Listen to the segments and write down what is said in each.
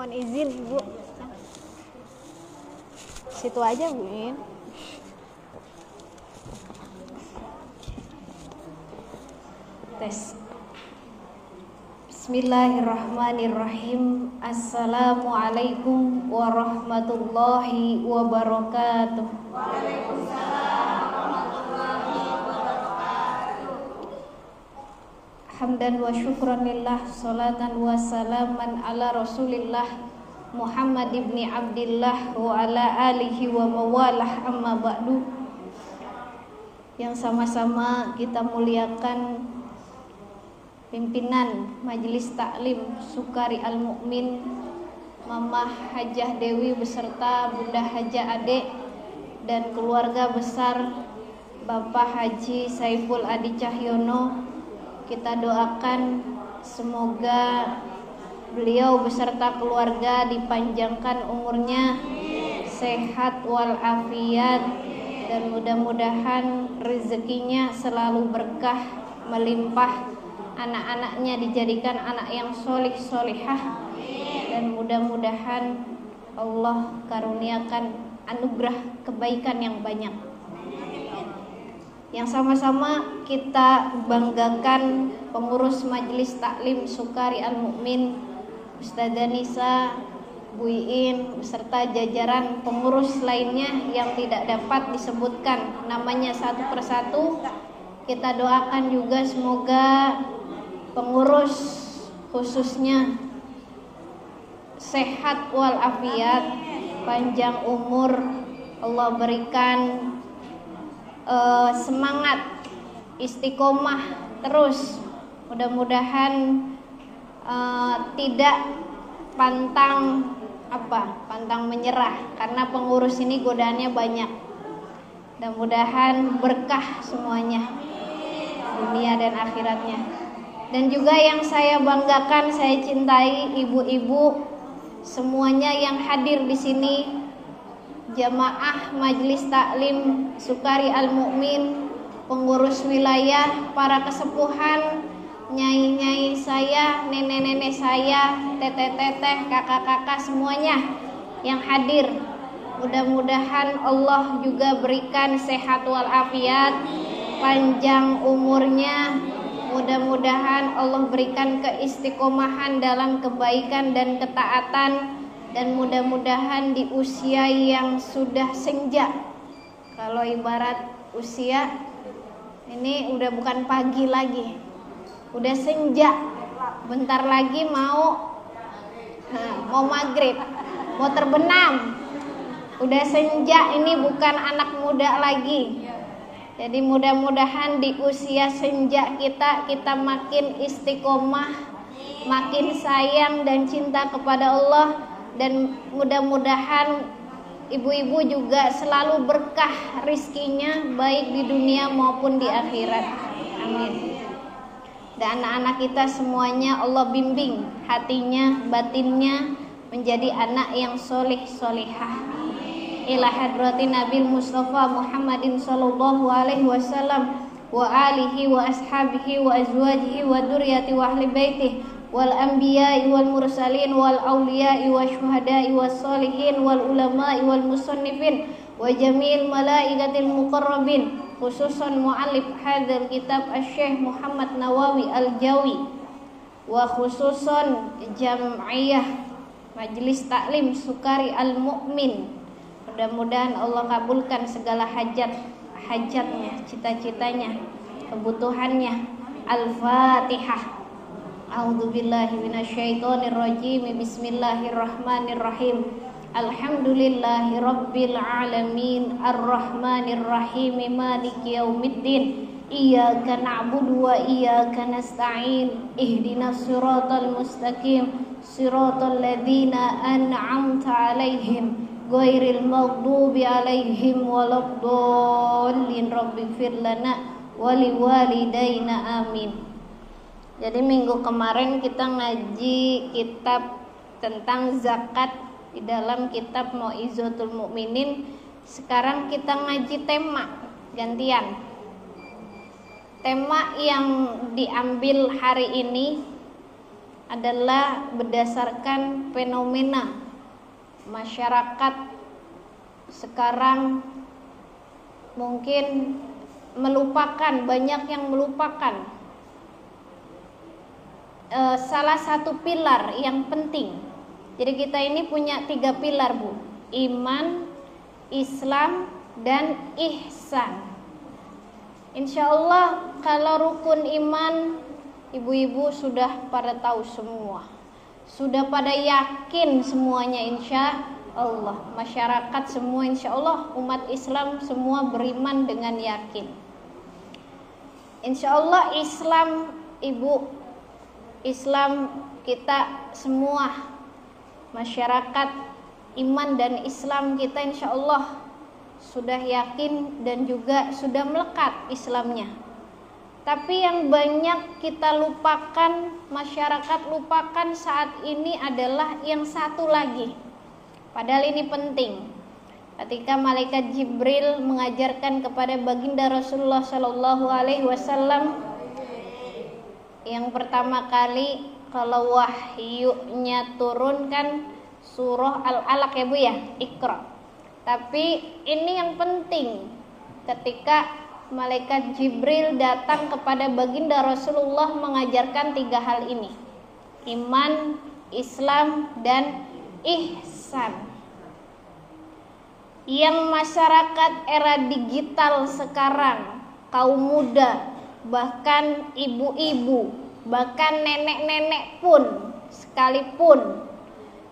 Mohon izin Ibu. Situ aja Bu In. Tes. Bismillahirrahmanirrahim. Assalamualaikum warahmatullahi wabarakatuh. Waalaikumsalam warahmatullahi wabarakatuh. Hamdan wa syukran lillah, salatan wa salaman ala rasulillah Muhammad ibni Abdillah wa ala alihi wa mawalah, amma ba'du. Yang sama-sama kita muliakan pimpinan Majelis Taklim Sukari Al-Mu'min, Mamah Hajah Dewi beserta Bunda Hajah Ade dan keluarga besar Bapak Haji Saiful Adi Cahyono. Kita doakan semoga beliau beserta keluarga dipanjangkan umurnya, sehat walafiat, dan mudah-mudahan rezekinya selalu berkah melimpah, anak-anaknya dijadikan anak yang solih solihah, dan mudah-mudahan Allah karuniakan anugerah kebaikan yang banyak. Yang sama-sama kita banggakan pengurus Majelis Taklim Sukari Al-Mu'min, Ustazah Nisa, Bu Iin beserta jajaran pengurus lainnya yang tidak dapat disebutkan namanya satu persatu. Kita doakan juga semoga pengurus khususnya sehat walafiat, panjang umur, Allah berikan semangat, istiqomah terus. Mudah-mudahan tidak pantang menyerah, karena pengurus ini godaannya banyak. Mudah-mudahan berkah semuanya, dunia dan akhiratnya. Dan juga yang saya banggakan, saya cintai ibu-ibu semuanya yang hadir di sini, jamaah Majelis Taklim Sukari Al-Mu'min, pengurus wilayah, para kesepuhan, nyai-nyai saya, nenek-nenek saya, teteh-teteh, kakak-kakak semuanya yang hadir. Mudah-mudahan Allah juga berikan sehat walafiat, panjang umurnya. Mudah-mudahan Allah berikan keistiqomahan dalam kebaikan dan ketaatan, dan mudah-mudahan di usia yang sudah senja, kalau ibarat usia ini udah bukan pagi lagi, udah senja, bentar lagi mau maghrib, mau terbenam, udah senja, ini bukan anak muda lagi. Jadi mudah-mudahan di usia senja kita makin istiqomah, makin sayang dan cinta kepada Allah, dan mudah-mudahan ibu-ibu juga selalu berkah rizkinya, baik di dunia maupun di akhirat. Amin. Dan anak-anak kita semuanya Allah bimbing hatinya, batinnya menjadi anak yang solih solihah. Ila hadratin Nabil Mustafa Muhammadin sallallahu alaihi wasallam wa alihi wa ashabihi wa azwajihi wa dzurriyyati wa ahli baitihi wal anbiya'i wal mursalin wal awliya'i wa syuhada'i was solihin wal ulama'i wal musannifin wa jamil malaikatil muqarrabin, khususan muallif hadzal kitab Asy-Syaikh Muhammad Nawawi Al-Jawi, wa khususan jam'iyah Majelis Taklim Sukari Al-Mu'min. Mudah-mudahan Allah kabulkan segala hajatnya, cita-citanya, kebutuhannya. Al-Fatihah. A'udzubillahi minasyaitonirrajim. Bismillahirrahmanirrahim. Alhamdulillahi rabbil alamin, arrahmanirrahim, maliki yaumiddin. Iyyaka na'budu wa iyyaka nasta'in. Ihdinas siratal mustaqim, siratal ladzina an'amta 'alaihim ghairil maghdubi 'alaihim waladdallin. Rabbighfir lana wa liwalidayna amin. Jadi minggu kemarin kita ngaji kitab tentang zakat di dalam kitab Mau'izatul Mu'minin. Sekarang kita ngaji tema gantian. Tema yang diambil hari ini adalah berdasarkan fenomena masyarakat sekarang mungkin melupakan, banyak yang melupakan salah satu pilar yang penting. Jadi kita ini punya 3 pilar, Bu. Iman, Islam, dan ihsan. Insya Allah kalau rukun iman ibu-ibu sudah pada tahu semua, sudah pada yakin semuanya insya Allah. Masyarakat semua insya Allah, umat Islam semua beriman dengan yakin. Insya Allah Islam, ibu, Islam kita semua, masyarakat iman dan Islam kita insya Allah sudah yakin dan juga sudah melekat Islamnya. Tapi yang banyak kita lupakan, masyarakat lupakan saat ini adalah yang satu lagi. Padahal ini penting. Ketika malaikat Jibril mengajarkan kepada baginda Rasulullah Shallallahu Alaihi Wasallam, yang pertama kali kalau wahyunya turun kan surah Al-Alaq ya Bu ya, Iqra. Tapi ini yang penting, ketika malaikat Jibril datang kepada baginda Rasulullah mengajarkan 3 hal ini: iman, Islam, dan ihsan. Yang masyarakat era digital sekarang, kaum muda, bahkan ibu-ibu, bahkan nenek-nenek pun sekalipun,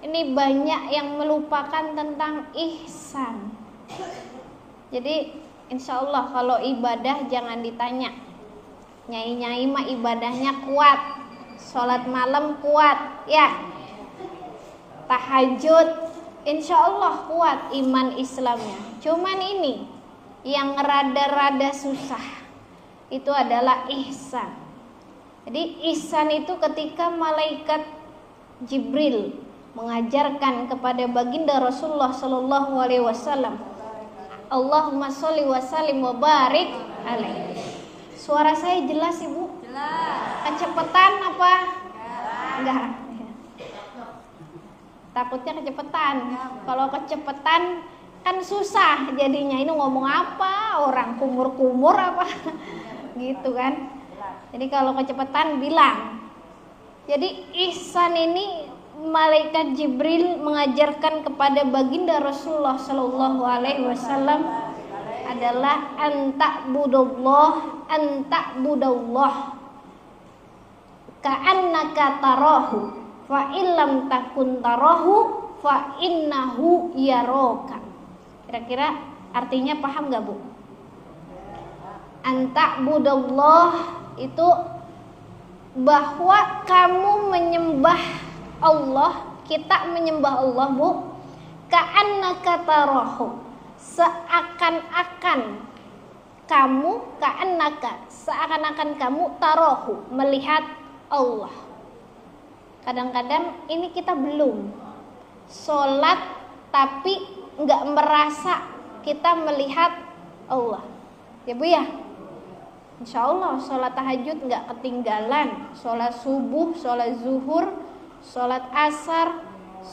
ini banyak yang melupakan tentang ihsan. Jadi insya Allah kalau ibadah jangan ditanya. Nyai-nyai mah ibadahnya kuat, sholat malam kuat, ya, tahajud insya Allah kuat iman Islamnya. Cuman ini yang rada-rada susah itu adalah ihsan. Jadi ihsan itu ketika malaikat Jibril mengajarkan kepada baginda Rasulullah Shallallahu Alaihi Wasallam, Allahumma sholli wa sallim wa barik alaihi. Suara saya jelas ibu? Jelas. Kecepatan apa? Enggak. Takutnya kecepatan. Kalau kecepatan kan susah jadinya, ini ngomong apa, orang kumur-kumur apa gitu kan. Jadi kalau kecepatan bilang. Jadi ihsan ini malaikat Jibril mengajarkan kepada baginda Rasulullah Shallallahu Alaihi Wasallam adalah anta'budallah ka'annaka tarahu fa illam takun tarahu fa innahu yaraka. Kira-kira artinya paham gak Bu? Anta'budallah itu bahwa kamu menyembah Allah, kita menyembah Allah Bu, ka'annaka tarahu, seakan-akan kamu, seakan-akan kamu tarahu, melihat Allah. Kadang-kadang ini kita belum sholat tapi nggak merasa kita melihat Allah, ya Bu ya. Insya Allah sholat tahajud nggak ketinggalan, sholat subuh, sholat zuhur, sholat asar,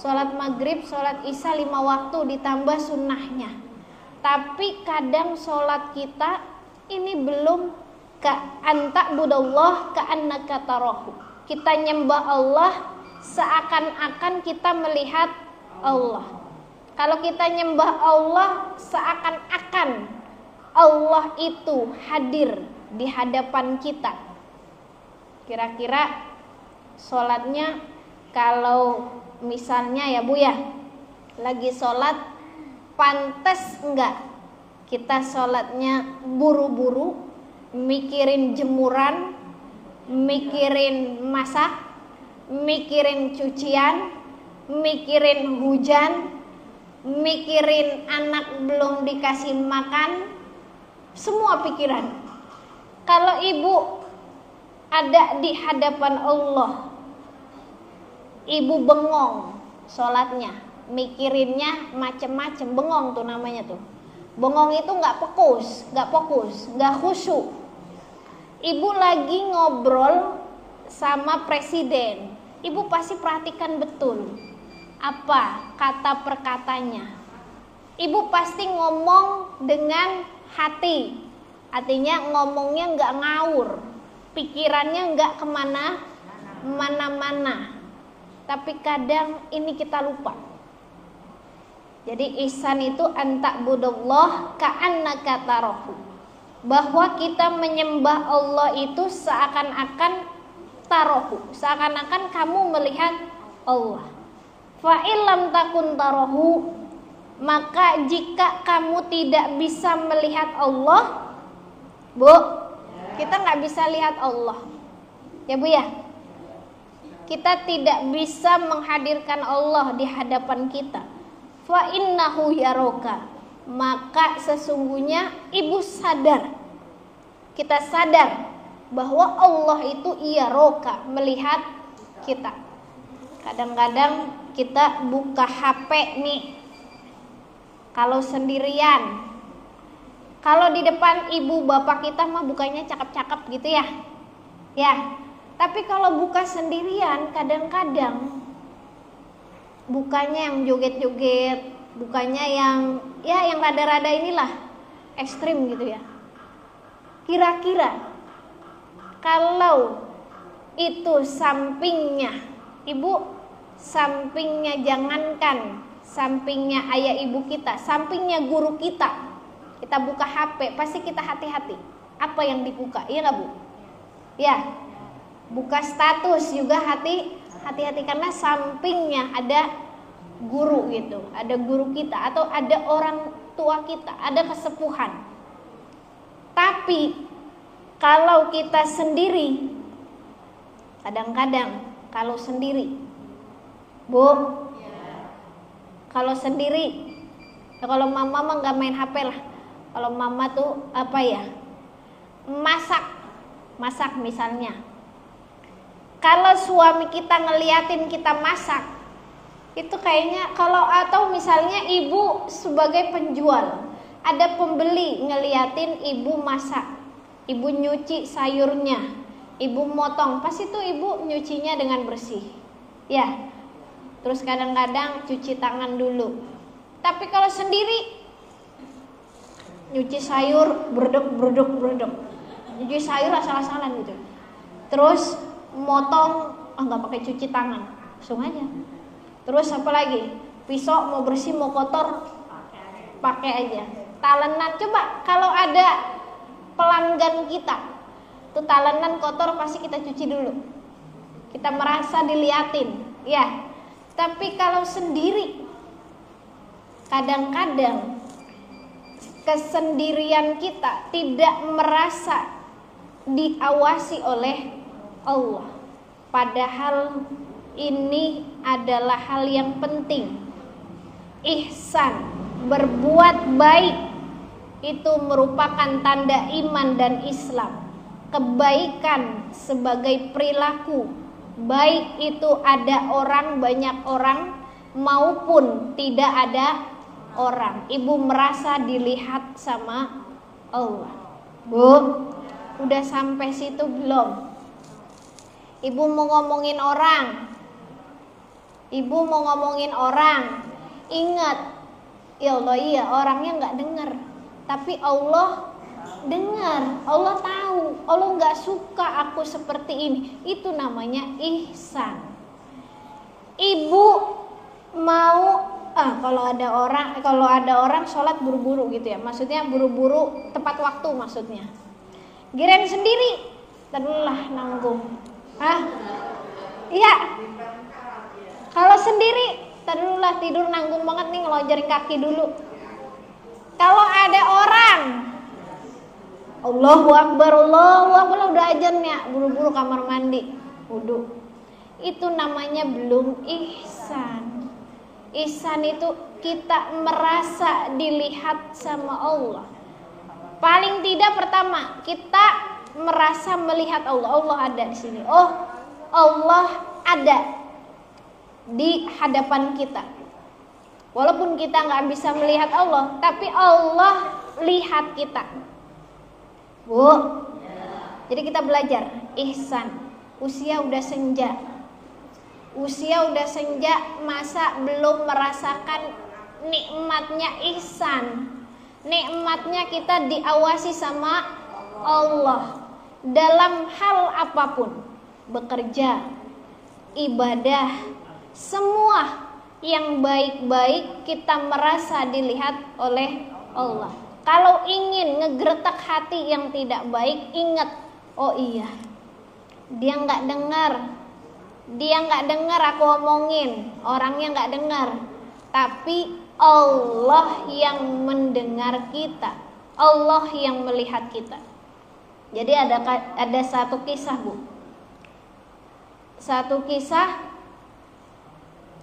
sholat maghrib, sholat isya 5 waktu ditambah sunnahnya. Tapi kadang sholat kita ini belum anta'budallah ka'annaka tarahu. Kita nyembah Allah seakan-akan kita melihat Allah. Kalau kita nyembah Allah seakan-akan Allah itu hadir di hadapan kita. Kira-kira sholatnya kalau misalnya ya Bu ya, lagi sholat pantas enggak kita sholatnya buru-buru, mikirin jemuran, mikirin masak, mikirin cucian, mikirin hujan, mikirin anak belum dikasih makan, semua pikiran. Kalau ibu ada di hadapan Allah, ibu bengong sholatnya, mikirinnya macem-macem, bengong tuh namanya tuh. Bengong itu nggak fokus, nggak khusyuk. Ibu lagi ngobrol sama presiden, ibu pasti perhatikan betul apa kata per katanya. Ibu pasti ngomong dengan hati, artinya ngomongnya nggak ngawur, pikirannya nggak mana-mana. Tapi kadang ini kita lupa. Jadi ihsan itu anta'budullah ka'annaka tarahu, bahwa kita menyembah Allah itu seakan-akan tarahu, seakan-akan kamu melihat Allah. Fa illam takun tarahu, maka jika kamu tidak bisa melihat Allah, Bu, kita nggak bisa lihat Allah, ya Bu ya. Kita tidak bisa menghadirkan Allah di hadapan kita. Fa innahu yaroka, maka sesungguhnya ibu sadar, kita sadar bahwa Allah itu yaroka, melihat kita. Kadang-kadang kita buka HP nih, kalau sendirian, kalau di depan ibu bapak kita mah bukanya cakep-cakep gitu ya, ya. Tapi kalau buka sendirian, kadang-kadang bukanya yang joget-joget, bukanya yang rada-rada inilah ekstrim gitu ya. Kira-kira kalau itu sampingnya ibu, sampingnya jangankan sampingnya ayah ibu kita, sampingnya guru kita, kita buka HP, pasti kita hati-hati apa yang dibuka, iya nggak Bu? Ya, buka status juga hati-hati karena sampingnya ada guru gitu, ada guru kita atau ada orang tua kita, ada kesepuhan. Tapi kalau kita sendiri, kadang-kadang kalau sendiri, Bu, kalau sendiri, ya kalau mama mah nggak main HP lah. Kalau mama tuh apa ya, masak misalnya. Kalau suami kita ngeliatin kita masak, itu kayaknya atau misalnya ibu sebagai penjual, ada pembeli ngeliatin ibu masak, ibu nyuci sayurnya, ibu motong, pasti tuh ibu nyucinya dengan bersih, ya. Terus kadang-kadang cuci tangan dulu. Tapi kalau sendiri, nyuci sayur berdek, nyuci sayur asal-asalan gitu. Terus motong, nggak pakai cuci tangan, langsung aja. Terus apa lagi? Pisau mau bersih mau kotor, pakai aja. Talenan, coba kalau ada pelanggan kita, tuh talenan kotor pasti kita cuci dulu. Kita merasa diliatin, ya. Tapi kalau sendiri, kadang-kadang kesendirian kita tidak merasa diawasi oleh Allah. Padahal ini adalah hal yang penting. Ihsan, berbuat baik, itu merupakan tanda iman dan Islam. Kebaikan sebagai perilaku, baik itu ada orang, banyak orang, maupun tidak ada orang. Ibu merasa dilihat sama Allah. Bu, udah sampai situ belum? Ibu mau ngomongin orang. Ibu mau ngomongin orang. Ingat, ya Allah, iya orangnya nggak dengar, tapi Allah dengar, Allah tahu, Allah nggak suka aku seperti ini. Itu namanya ihsan. Ibu mau kalau ada orang sholat buru-buru gitu ya, maksudnya buru-buru tepat waktu maksudnya. Giliran sendiri, tadulah nanggung. Iya. Kalau sendiri, tadulah tidur nanggung banget nih, ngelonjarin kaki dulu. Kalau ada orang, Allahu Akbar, udah azan ya, buru-buru kamar mandi, wudu. Itu namanya belum ihsan. Ihsan itu kita merasa dilihat sama Allah. Paling tidak pertama, kita merasa melihat Allah. Allah ada di sini. Oh, Allah ada di hadapan kita. Walaupun kita nggak bisa melihat Allah, tapi Allah lihat kita. Bu, jadi kita belajar ihsan. Usia udah senja, Usia udah senja, masa belum merasakan nikmatnya ihsan, nikmatnya kita diawasi sama Allah dalam hal apapun, bekerja, ibadah, semua yang baik-baik kita merasa dilihat oleh Allah. Kalau ingin ngegertak hati yang tidak baik, ingat, oh iya, dia nggak dengar aku omongin, orangnya nggak dengar, tapi Allah yang mendengar kita, Allah yang melihat kita. Jadi ada satu kisah, Bu. Satu kisah,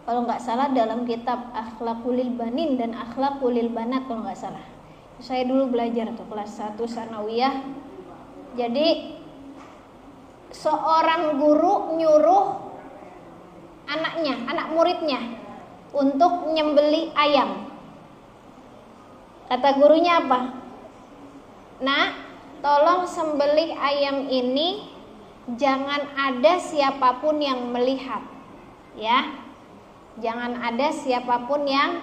kalau nggak salah dalam kitab Akhlaqul Banin dan Akhlaqul Banat kalau nggak salah. Saya dulu belajar tuh kelas 1 sanawiyah. Jadi seorang guru nyuruh anak muridnya untuk nyembeli ayam. Kata gurunya apa? Nah, tolong sembelih ayam ini, jangan ada siapapun yang melihat, ya. Jangan ada siapapun yang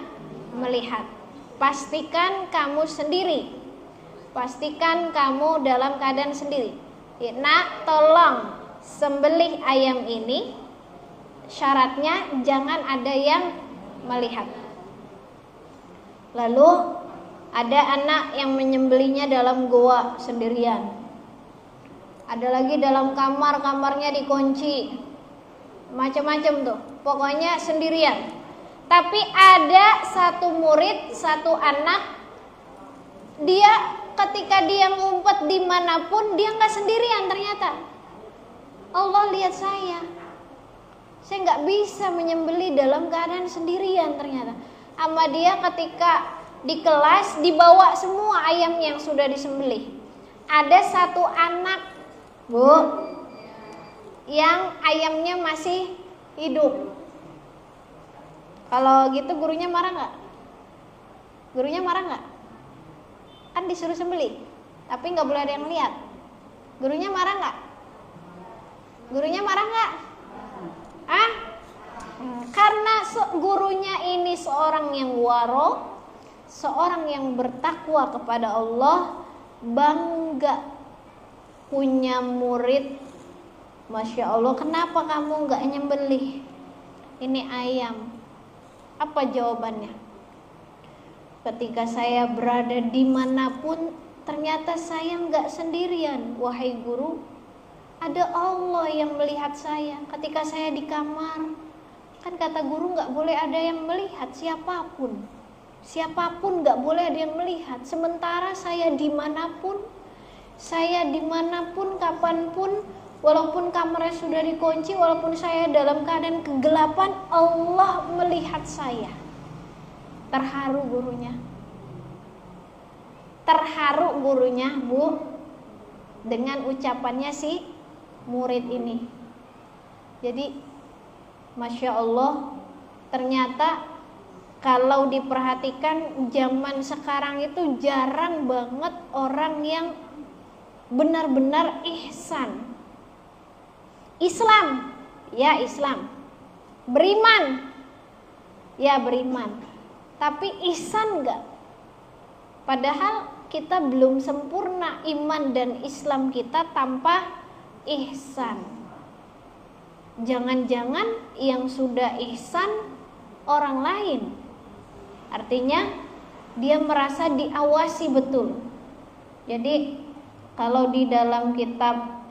melihat. Pastikan kamu sendiri. Pastikan kamu dalam keadaan sendiri. Nah, tolong sembelih ayam ini. Syaratnya jangan ada yang melihat. Lalu ada anak yang menyembelihnya dalam goa sendirian. Ada lagi dalam kamar, kamarnya dikunci. Macam-macam tuh. Pokoknya sendirian. Tapi ada satu murid, satu anak, dia ketika dia ngumpet dimanapun, dia nggak sendirian ternyata. Allah lihat saya nggak bisa menyembelih dalam keadaan sendirian ternyata. Sama dia ketika di kelas dibawa semua ayam yang sudah disembelih. Ada satu anak, Bu, yang ayamnya masih hidup. Kalau gitu gurunya marah nggak? Gurunya marah nggak? Kan disuruh sembelih, tapi nggak boleh ada yang lihat. Gurunya marah nggak? Gurunya marah nggak? Karena gurunya ini seorang yang waro, seorang yang bertakwa kepada Allah, bangga punya murid. Masya Allah, kenapa kamu nggak nyembelih ini ayam? Apa jawabannya? Ketika saya berada dimanapun, ternyata saya nggak sendirian. Wahai guru, ada Allah yang melihat saya. Ketika saya di kamar, kan kata guru nggak boleh ada yang melihat, siapapun nggak boleh ada yang melihat. Sementara saya dimanapun, kapanpun, walaupun kamarnya sudah dikunci, walaupun saya dalam keadaan kegelapan, Allah melihat saya. Terharu gurunya, Bu, dengan ucapannya si murid ini. Jadi Masya Allah, ternyata kalau diperhatikan zaman sekarang itu jarang banget orang yang benar-benar ihsan. Islam, ya Islam. Beriman, ya beriman. Tapi ihsan enggak. Padahal kita belum sempurna iman dan Islam kita tanpa ihsan. Jangan-jangan yang sudah ihsan orang lain. Artinya dia merasa diawasi betul. Jadi kalau di dalam kitab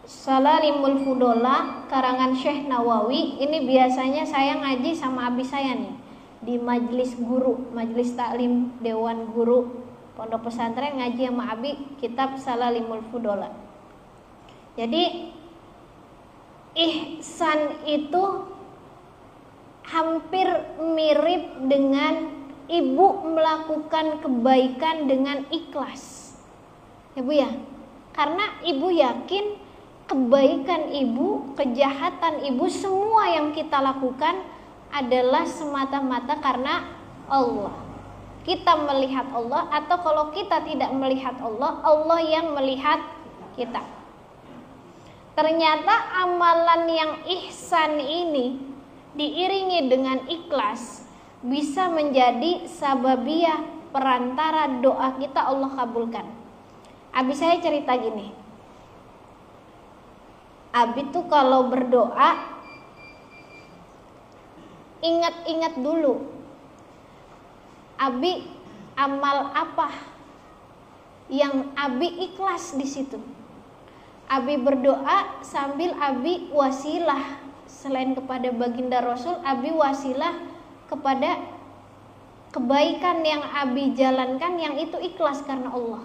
Salalimul Fudola karangan Syekh Nawawi, ini biasanya saya ngaji sama abi saya nih di majelis guru, majelis taklim dewan guru pondok pesantren, ngaji sama abi kitab Salalimul Fudola. Jadi ihsan itu hampir mirip dengan ibu melakukan kebaikan dengan ikhlas, ya Bu ya. Karena ibu yakin kebaikan ibu, kejahatan ibu, semua yang kita lakukan adalah semata-mata karena Allah. Kita melihat Allah, atau kalau kita tidak melihat Allah, Allah yang melihat kita. Ternyata amalan yang ihsan ini diiringi dengan ikhlas bisa menjadi sababiyah perantara doa kita Allah kabulkan. Abi saya cerita gini, Abi tuh kalau berdoa ingat-ingat dulu, Abi amal apa yang Abi ikhlas di situ. Abi berdoa sambil Abi wasilah, selain kepada baginda Rasul, Abi wasilah kepada kebaikan yang Abi jalankan yang itu ikhlas karena Allah,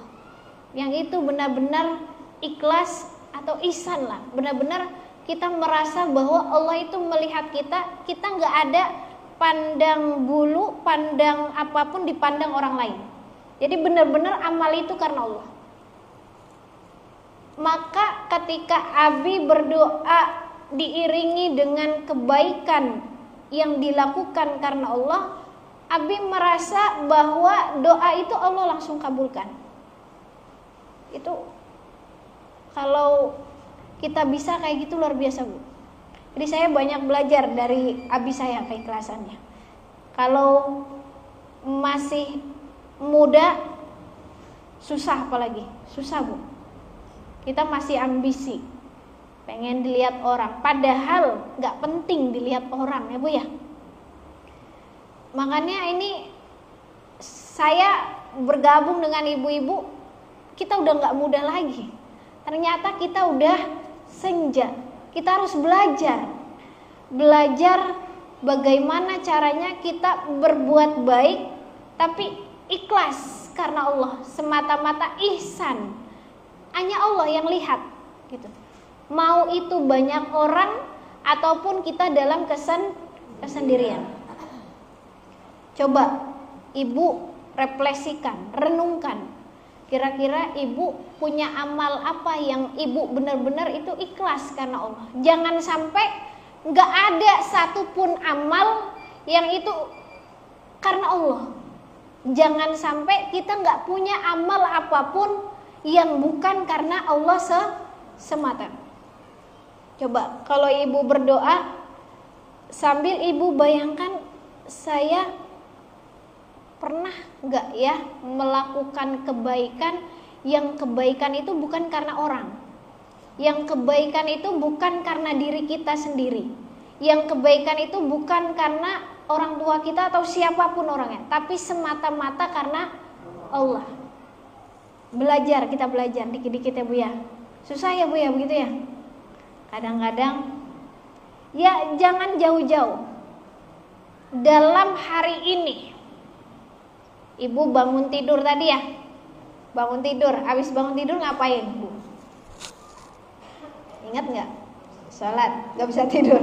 yang itu benar-benar ikhlas atau ihsan lah, benar-benar kita merasa bahwa Allah itu melihat kita nggak ada pandang bulu, pandang apapun dipandang orang lain. Jadi benar-benar amal itu karena Allah. Maka ketika Abi berdoa diiringi dengan kebaikan yang dilakukan karena Allah, Abi merasa bahwa doa itu Allah langsung kabulkan. Itu kalau kita bisa kayak gitu luar biasa, Bu. Jadi saya banyak belajar dari Abi saya keikhlasannya. Kalau masih muda susah, apalagi susah, Bu. Kita masih ambisi, pengen dilihat orang, padahal nggak penting dilihat orang ya Bu ya. Makanya ini saya bergabung dengan ibu-ibu, kita udah nggak muda lagi. Ternyata kita udah senja. Kita harus belajar bagaimana caranya kita berbuat baik, tapi ikhlas karena Allah, semata-mata ihsan. Hanya Allah yang lihat, gitu. Mau itu banyak orang ataupun kita dalam kesendirian. Coba ibu refleksikan, renungkan. Kira-kira ibu punya amal apa yang ibu benar-benar itu ikhlas karena Allah. Jangan sampai nggak ada satupun amal yang itu karena Allah. Jangan sampai kita nggak punya amal apapun yang bukan karena Allah semata. Coba kalau ibu berdoa sambil ibu bayangkan, saya pernah nggak ya melakukan kebaikan yang kebaikan itu bukan karena orang, yang kebaikan itu bukan karena diri kita sendiri, yang kebaikan itu bukan karena orang tua kita atau siapapun orangnya, tapi semata-mata karena Allah. Kita belajar dikit-dikit ya Bu ya. Susah ya Bu ya begitu ya. Kadang-kadang ya jangan jauh-jauh. Dalam hari ini ibu bangun tidur tadi ya. Bangun tidur, habis bangun tidur ngapain Bu? Ingat nggak? Sholat, nggak bisa tidur.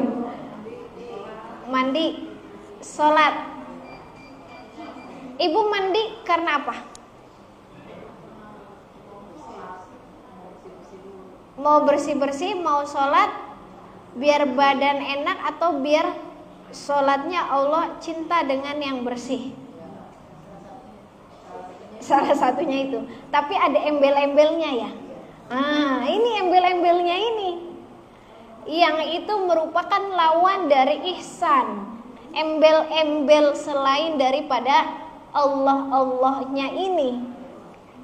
Mandi, sholat. Ibu mandi karena apa? Mau bersih-bersih, mau sholat, biar badan enak atau biar sholatnya Allah cinta dengan yang bersih? Salah satunya itu. Tapi ada embel-embelnya ya. Ini embel-embelnya ini, yang itu merupakan lawan dari ihsan. Embel-embel selain daripada Allah-Allahnya ini,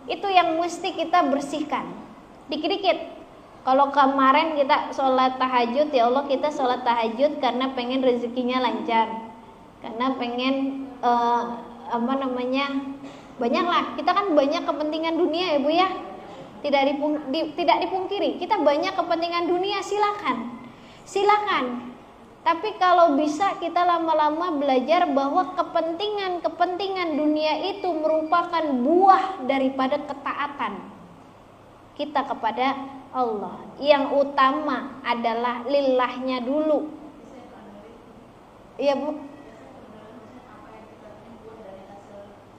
itu yang mesti kita bersihkan dikit-dikit. Kalau kemarin kita sholat tahajud, ya Allah kita sholat tahajud karena pengen rezekinya lancar, karena pengen banyaklah, kita kan banyak kepentingan dunia ya Bu ya, tidak dipungkiri kita banyak kepentingan dunia, silakan. Tapi kalau bisa kita lama-lama belajar bahwa kepentingan dunia itu merupakan buah daripada ketaatan kita kepada Allah. Yang utama adalah lillahnya dulu. Iya Bu.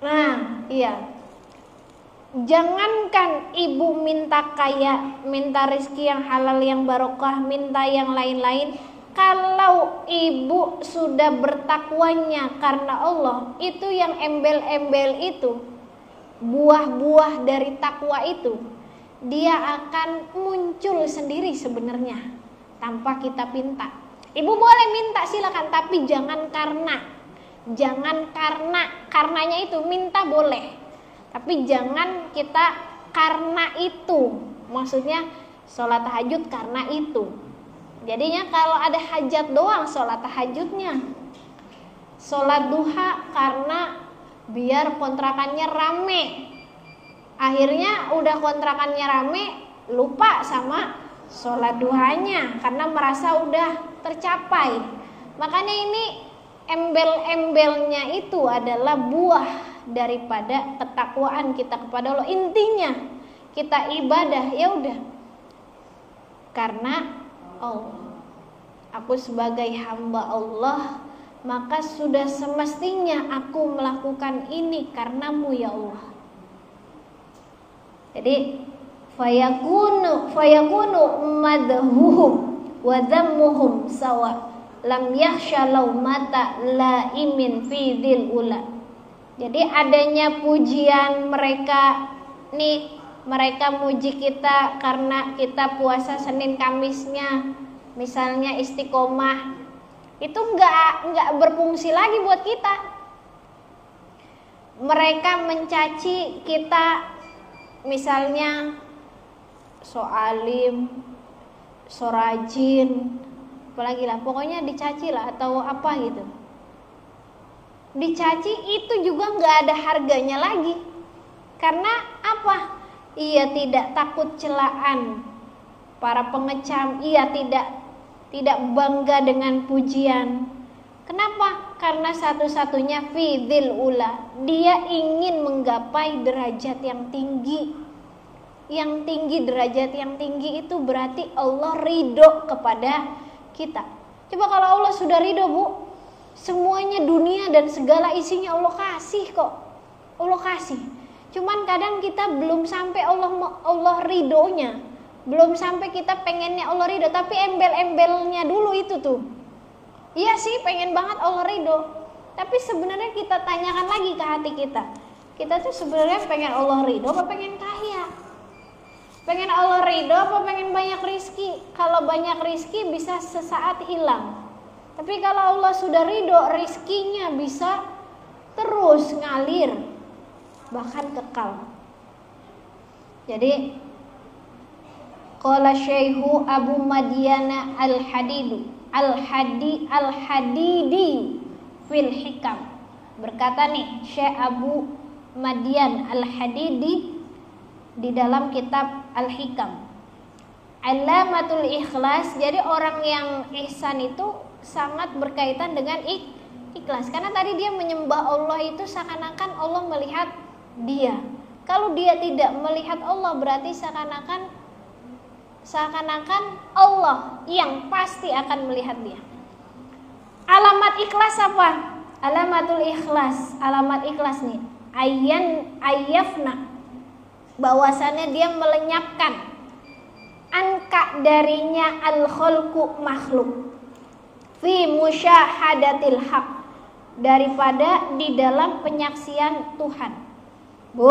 Nah, iya. Jangankan ibu minta kaya, minta rezeki yang halal, yang barokah, minta yang lain-lain. Kalau ibu sudah bertakwanya karena Allah, itu yang embel-embel itu, buah-buah dari takwa itu, dia akan muncul sendiri sebenarnya tanpa kita minta. Ibu boleh minta silakan, tapi jangan karenanya itu. Minta boleh, tapi jangan kita karena itu. Maksudnya sholat tahajud karena itu. Jadinya kalau ada hajat doang sholat tahajudnya. Sholat duha karena biar kontrakannya rame. Akhirnya udah kontrakannya rame, lupa sama sholat duhanya karena merasa udah tercapai. Makanya ini embel-embelnya itu adalah buah daripada ketakwaan kita kepada Allah. Intinya kita ibadah ya udah karena Allah. Aku sebagai hamba Allah, maka sudah semestinya aku melakukan ini karenamu ya Allah. Jadi fayakunu madhuhum wa dhammuhum sawa lam yakhsha laumata laimin fi dzil ula. Jadi adanya pujian mereka nih, mereka muji kita karena kita puasa Senin Kamisnya misalnya istiqomah, itu enggak berfungsi lagi buat kita. Mereka mencaci kita misalnya so alim, so rajin, apalagi lah, pokoknya dicaci lah atau apa gitu. Dicaci itu juga nggak ada harganya lagi. Karena apa? Ia tidak takut celaan para pengecam, ia tidak bangga dengan pujian. Kenapa? Karena satu-satunya fidzil ula, dia ingin menggapai derajat yang tinggi. Yang tinggi, derajat yang tinggi itu berarti Allah ridho kepada kita. Coba kalau Allah sudah ridho, Bu, semuanya dunia dan segala isinya Allah kasih kok. Allah kasih. Cuman kadang kita belum sampai Allah ridhonya. Belum sampai kita pengennya Allah ridho, tapi embel-embelnya dulu itu tuh. Iya sih pengen banget Allah ridho, tapi sebenarnya kita tanyakan lagi ke hati kita. Kita tuh sebenarnya pengen Allah ridho apa pengen kaya? Pengen Allah ridho apa pengen banyak rizki? Kalau banyak rizki bisa sesaat hilang. Tapi kalau Allah sudah ridho, rizkinya bisa terus ngalir, bahkan kekal. Jadi qala Syekhu Abu Madyana Al-Hadidi fil Hikam. Berkata nih Syekh Abu Madyan Al-Hadidi di dalam kitab Al-Hikam, alamatul ikhlas. Jadi orang yang ihsan itu sangat berkaitan dengan ikhlas. Karena tadi dia menyembah Allah itu seakan-akan Allah melihat dia. Kalau dia tidak melihat Allah, berarti seakan-akan Allah yang pasti akan melihat dia. Alamat ikhlas apa? Alamatul ikhlas. Alamat ikhlas nih, ayyafna, bahwasannya dia melenyapkan angka darinya al-khalqu makhluk fi musyahadatil haq, daripada di dalam penyaksian Tuhan. Bu,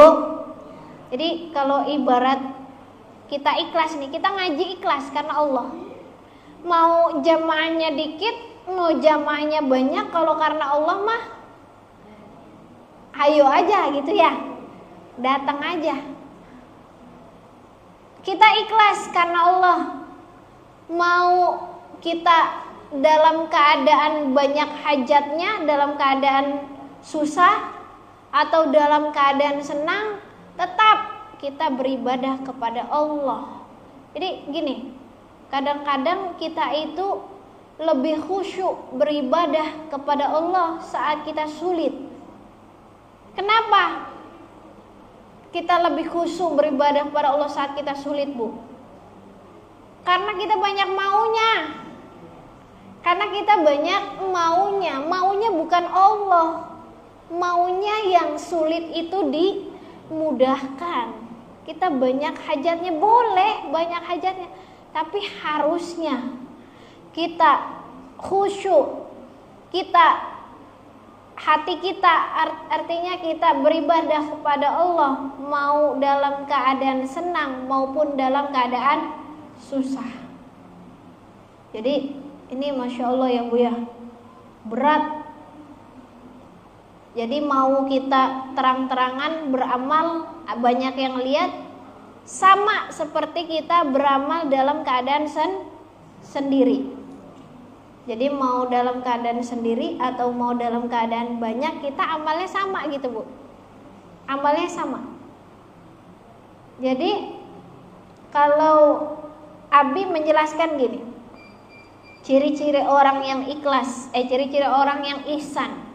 jadi kalau ibarat kita ikhlas nih, kita ngaji ikhlas karena Allah. Mau jamaahnya dikit, mau jamaahnya banyak, kalau karena Allah mah ayo aja gitu ya, datang aja. Kita ikhlas karena Allah. Mau kita dalam keadaan banyak hajatnya, dalam keadaan susah atau dalam keadaan senang, tetap kita beribadah kepada Allah. Jadi gini, kadang-kadang kita itu lebih khusyuk beribadah kepada Allah saat kita sulit. Kenapa kita lebih khusyuk beribadah kepada Allah saat kita sulit, Bu? Karena kita banyak maunya. Karena kita banyak maunya bukan Allah. Maunya yang sulit itu dimudahkan. Kita banyak hajatnya, boleh banyak hajatnya, tapi harusnya kita khusyuk, kita hati kita, artinya kita beribadah kepada Allah mau dalam keadaan senang maupun dalam keadaan susah. Jadi ini Masya Allah ya Bu ya, berat. Jadi mau kita terang-terangan beramal, banyak yang lihat, sama seperti kita beramal dalam keadaan sendiri. Jadi mau dalam keadaan sendiri atau mau dalam keadaan banyak, kita amalnya sama gitu Bu. Amalnya sama. Jadi kalau Abi menjelaskan gini, ciri-ciri orang yang ikhlas, ciri-ciri orang yang ihsan.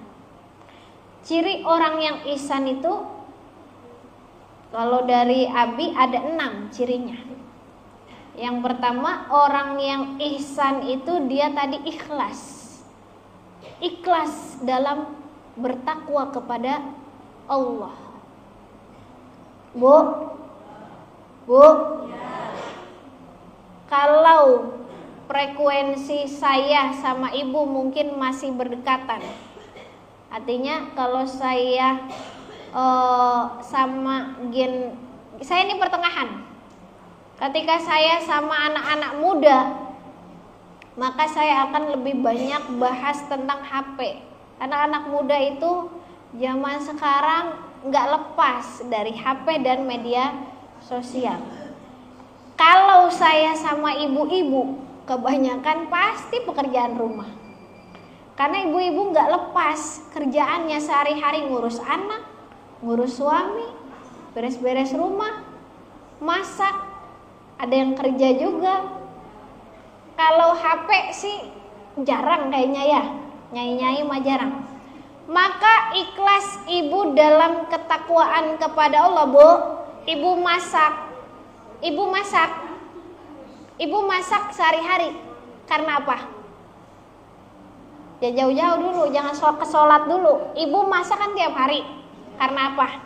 Ciri orang yang ihsan itu kalau dari Abi ada 6 cirinya. Yang pertama, orang yang ihsan itu dia tadi ikhlas. Ikhlas dalam bertakwa kepada Allah. Bu? Kalau frekuensi saya sama ibu mungkin masih berdekatan. Artinya kalau saya sama gen, saya ini pertengahan. Ketika saya sama anak-anak muda, maka saya akan lebih banyak bahas tentang HP. Anak-anak muda itu zaman sekarang nggak lepas dari HP dan media sosial. Kalau saya sama ibu-ibu, kebanyakan pasti pekerjaan rumah. Karena ibu-ibu nggak lepas kerjaannya sehari-hari, ngurus anak, ngurus suami, beres-beres rumah, masak. Ada yang kerja juga. Kalau HP sih jarang kayaknya ya, nyai-nyai mah jarang. Maka ikhlas ibu dalam ketakwaan kepada Allah Bu. Ibu masak sehari-hari. Karena apa? Ya jauh-jauh dulu, jangan ke sholat dulu. Ibu masak kan tiap hari. Karena apa?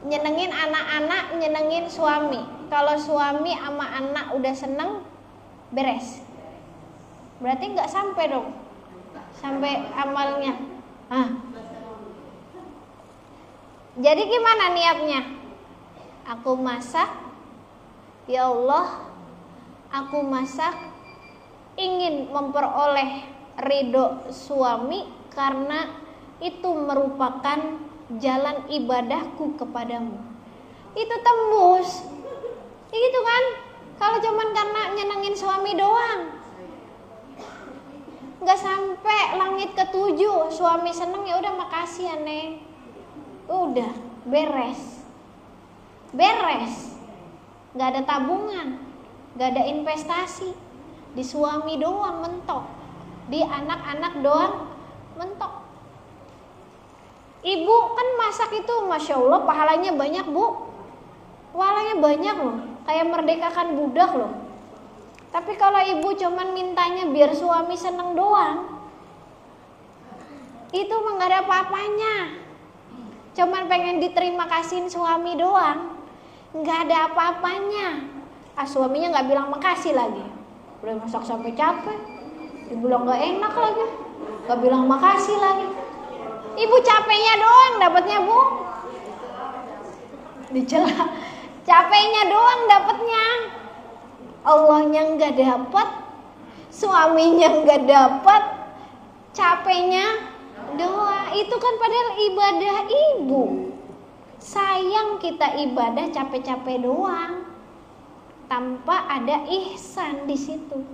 Nyenengin anak-anak, nyenengin suami. Kalau suami sama anak udah seneng, beres. Berarti nggak sampai dong, sampai amalnya. Jadi gimana niatnya? Aku masak, ya Allah, aku masak ingin memperoleh ridho suami karena itu merupakan jalan ibadahku kepadamu. Itu tembus. Itu kan. Kalau cuman karena nyenengin suami doang, nggak sampai langit ketujuh. Suami seneng ya udah makasih ya Neng. Udah beres. Nggak ada tabungan, nggak ada investasi. Di suami doang mentok, di anak-anak doang mentok. Ibu kan masak itu Masya Allah pahalanya banyak Bu. Pahalanya banyak loh, kayak merdekakan budak loh. Tapi kalau ibu cuman mintanya biar suami seneng doang, itu mah gak ada apa-apanya. Cuman pengen diterima kasihin suami doang, gak ada apa-apanya. Suaminya gak bilang makasih lagi. Udah masak sampai capek, dibilang gak enak lagi, gak bilang makasih lagi. Ibu capeknya doang dapatnya Bu. Dicela. Capeknya doang dapatnya. Allahnya enggak dapat, suaminya enggak dapat, capeknya doa. Itu kan padahal ibadah ibu. Sayang kita ibadah capek-capek doang tanpa ada ihsan di situ.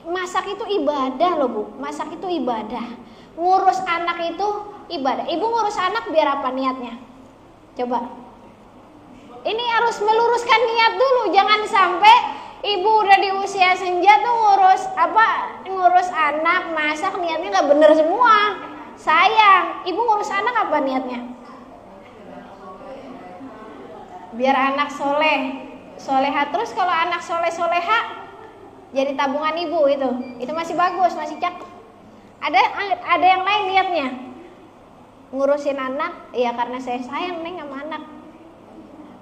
Masak itu ibadah loh Bu. Masak itu ibadah. Ngurus anak itu ibadah. Ibu ngurus anak biar apa niatnya? Coba. Ini harus meluruskan niat dulu. Jangan sampai ibu udah di usia senja tuh ngurus anak, masak niatnya nggak bener semua. Sayang. Ibu ngurus anak apa niatnya? Biar anak soleha. Terus kalau anak soleha jadi tabungan ibu itu masih bagus, masih cakep. Ada yang lain niatnya ngurusin anak, ya karena saya sayang Neng sama anak,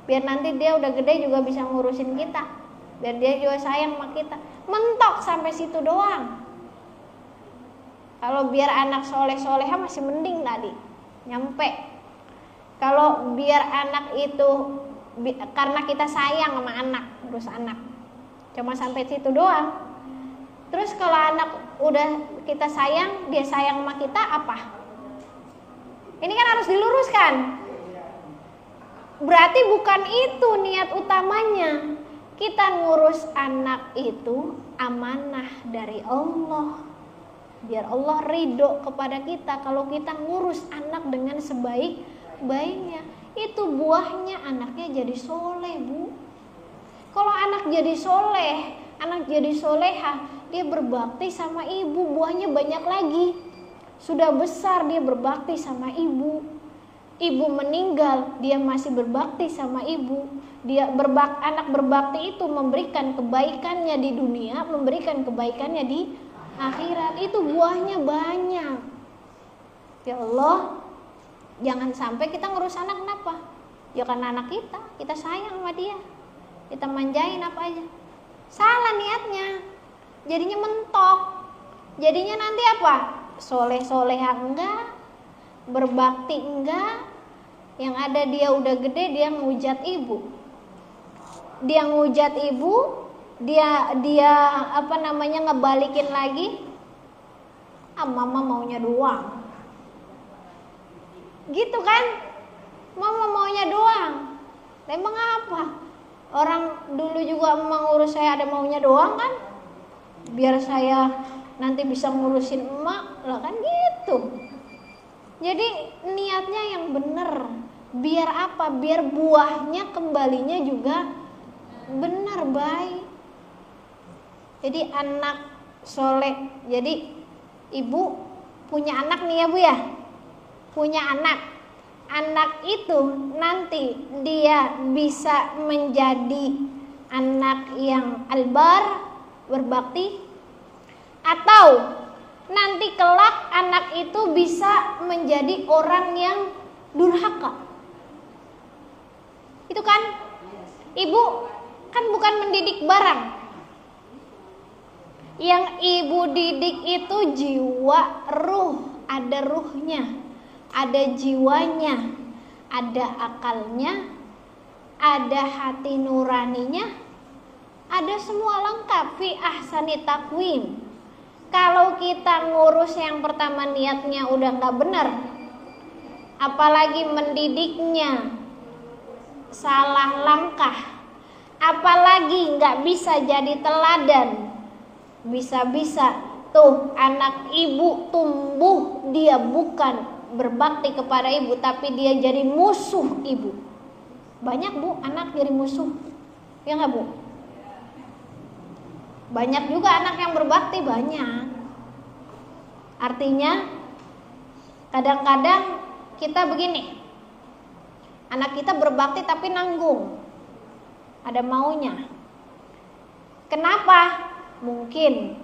biar nanti dia udah gede juga bisa ngurusin kita. biar dia juga sayang sama kita. Mentok sampai situ doang. Kalau biar anak soleh-soleha masih mending tadi, nyampe. Kalau biar anak itu karena kita sayang sama anak, terus anak cuma sampai situ doang. Terus kalau anak udah kita sayang, dia sayang sama kita apa? Ini kan harus diluruskan. Berarti bukan itu niat utamanya. Kita ngurus anak itu amanah dari Allah. Biar Allah ridho kepada kita kalau kita ngurus anak dengan sebaik-baiknya. Itu buahnya anaknya jadi soleh, Bu. Kalau anak jadi soleh, anak jadi soleha, dia berbakti sama ibu, buahnya banyak lagi. Sudah besar dia berbakti sama ibu. Ibu meninggal, dia masih berbakti sama ibu. Anak berbakti itu memberikan kebaikannya di dunia, memberikan kebaikannya di akhirat. Itu buahnya banyak. Ya Allah, jangan sampai kita ngurus anak kenapa? Ya karena anak kita sayang sama dia. Kita manjain apa aja. Salah niatnya. Jadinya mentok. Jadinya nanti apa? Soleh-soleha enggak, berbakti enggak. Yang ada dia udah gede, dia ngujat ibu. Dia ngujat ibu, dia ngebalikin lagi. Mama maunya doang. Gitu kan? Mama maunya doang. Emang apa? Orang dulu juga emang ngurus saya ada maunya doang kan? Biar saya nanti bisa ngurusin emak lah kan gitu. Jadi niatnya yang bener. Biar apa? Biar buahnya kembalinya juga benar baik. Jadi anak soleh. Jadi ibu punya anak nih ya Bu ya. Punya anak. Anak itu nanti dia bisa menjadi anak yang albar, berbakti, atau nanti kelak anak itu bisa menjadi orang yang durhaka. Itu kan ibu kan bukan mendidik barang. Yang ibu didik itu jiwa, ruh, ada ruhnya. Ada jiwanya, ada akalnya, ada hati nuraninya, ada semua lengkap fi ahsani taqwim. Kalau kita ngurus yang pertama niatnya udah gak benar, apalagi mendidiknya salah langkah, apalagi gak bisa jadi teladan, bisa-bisa tuh anak ibu tumbuh dia bukan berbakti kepada ibu tapi dia jadi musuh ibu. Banyak Bu anak jadi musuh, ya nggak Bu? Banyak juga anak yang berbakti, banyak. Artinya kadang-kadang kita begini, anak kita berbakti tapi nanggung, ada maunya. Kenapa? Mungkin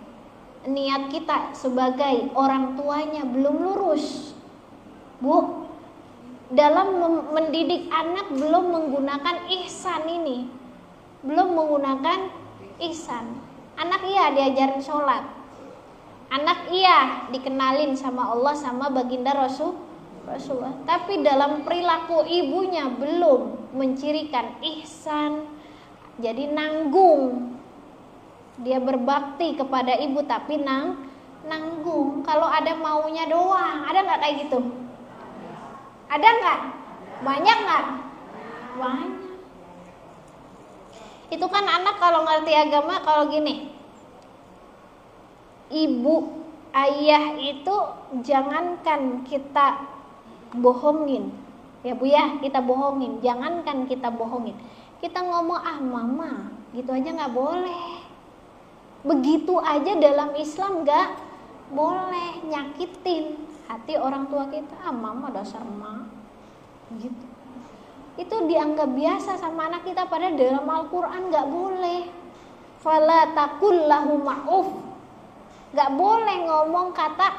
niat kita sebagai orang tuanya belum lurus. Bu, dalam mendidik anak belum menggunakan ihsan ini. Belum menggunakan ihsan. Anak iya diajarin sholat. Anak iya dikenalin sama Allah sama baginda Rasulullah. Tapi dalam perilaku ibunya belum mencirikan ihsan. Jadi nanggung. Dia berbakti kepada ibu tapi nanggung. Kalau ada maunya doang. Ada gak kayak gitu? Ada nggak? Banyak nggak? Banyak. Itu kan anak kalau ngerti agama kalau gini, ibu, ayah itu jangankan kita bohongin, ya Bu ya, kita bohongin, jangankan kita bohongin, kita ngomong mama, gitu aja nggak boleh. Begitu aja dalam Islam nggak boleh, nyakitin hati orang tua kita. Mama dasar emak gitu. Itu dianggap biasa sama anak kita, padahal dalam Al-Quran gak boleh. Fala taqul lahu ma'uf. Gak boleh ngomong kata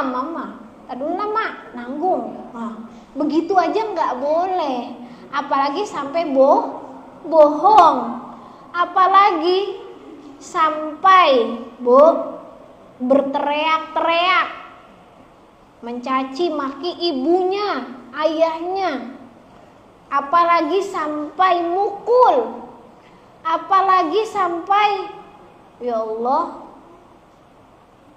mama, aduh nama nanggung. Begitu aja gak boleh. Apalagi sampai bohong. Apalagi sampai berteriak-teriak, mencaci maki ibunya, ayahnya, apalagi sampai mukul, apalagi sampai, ya Allah,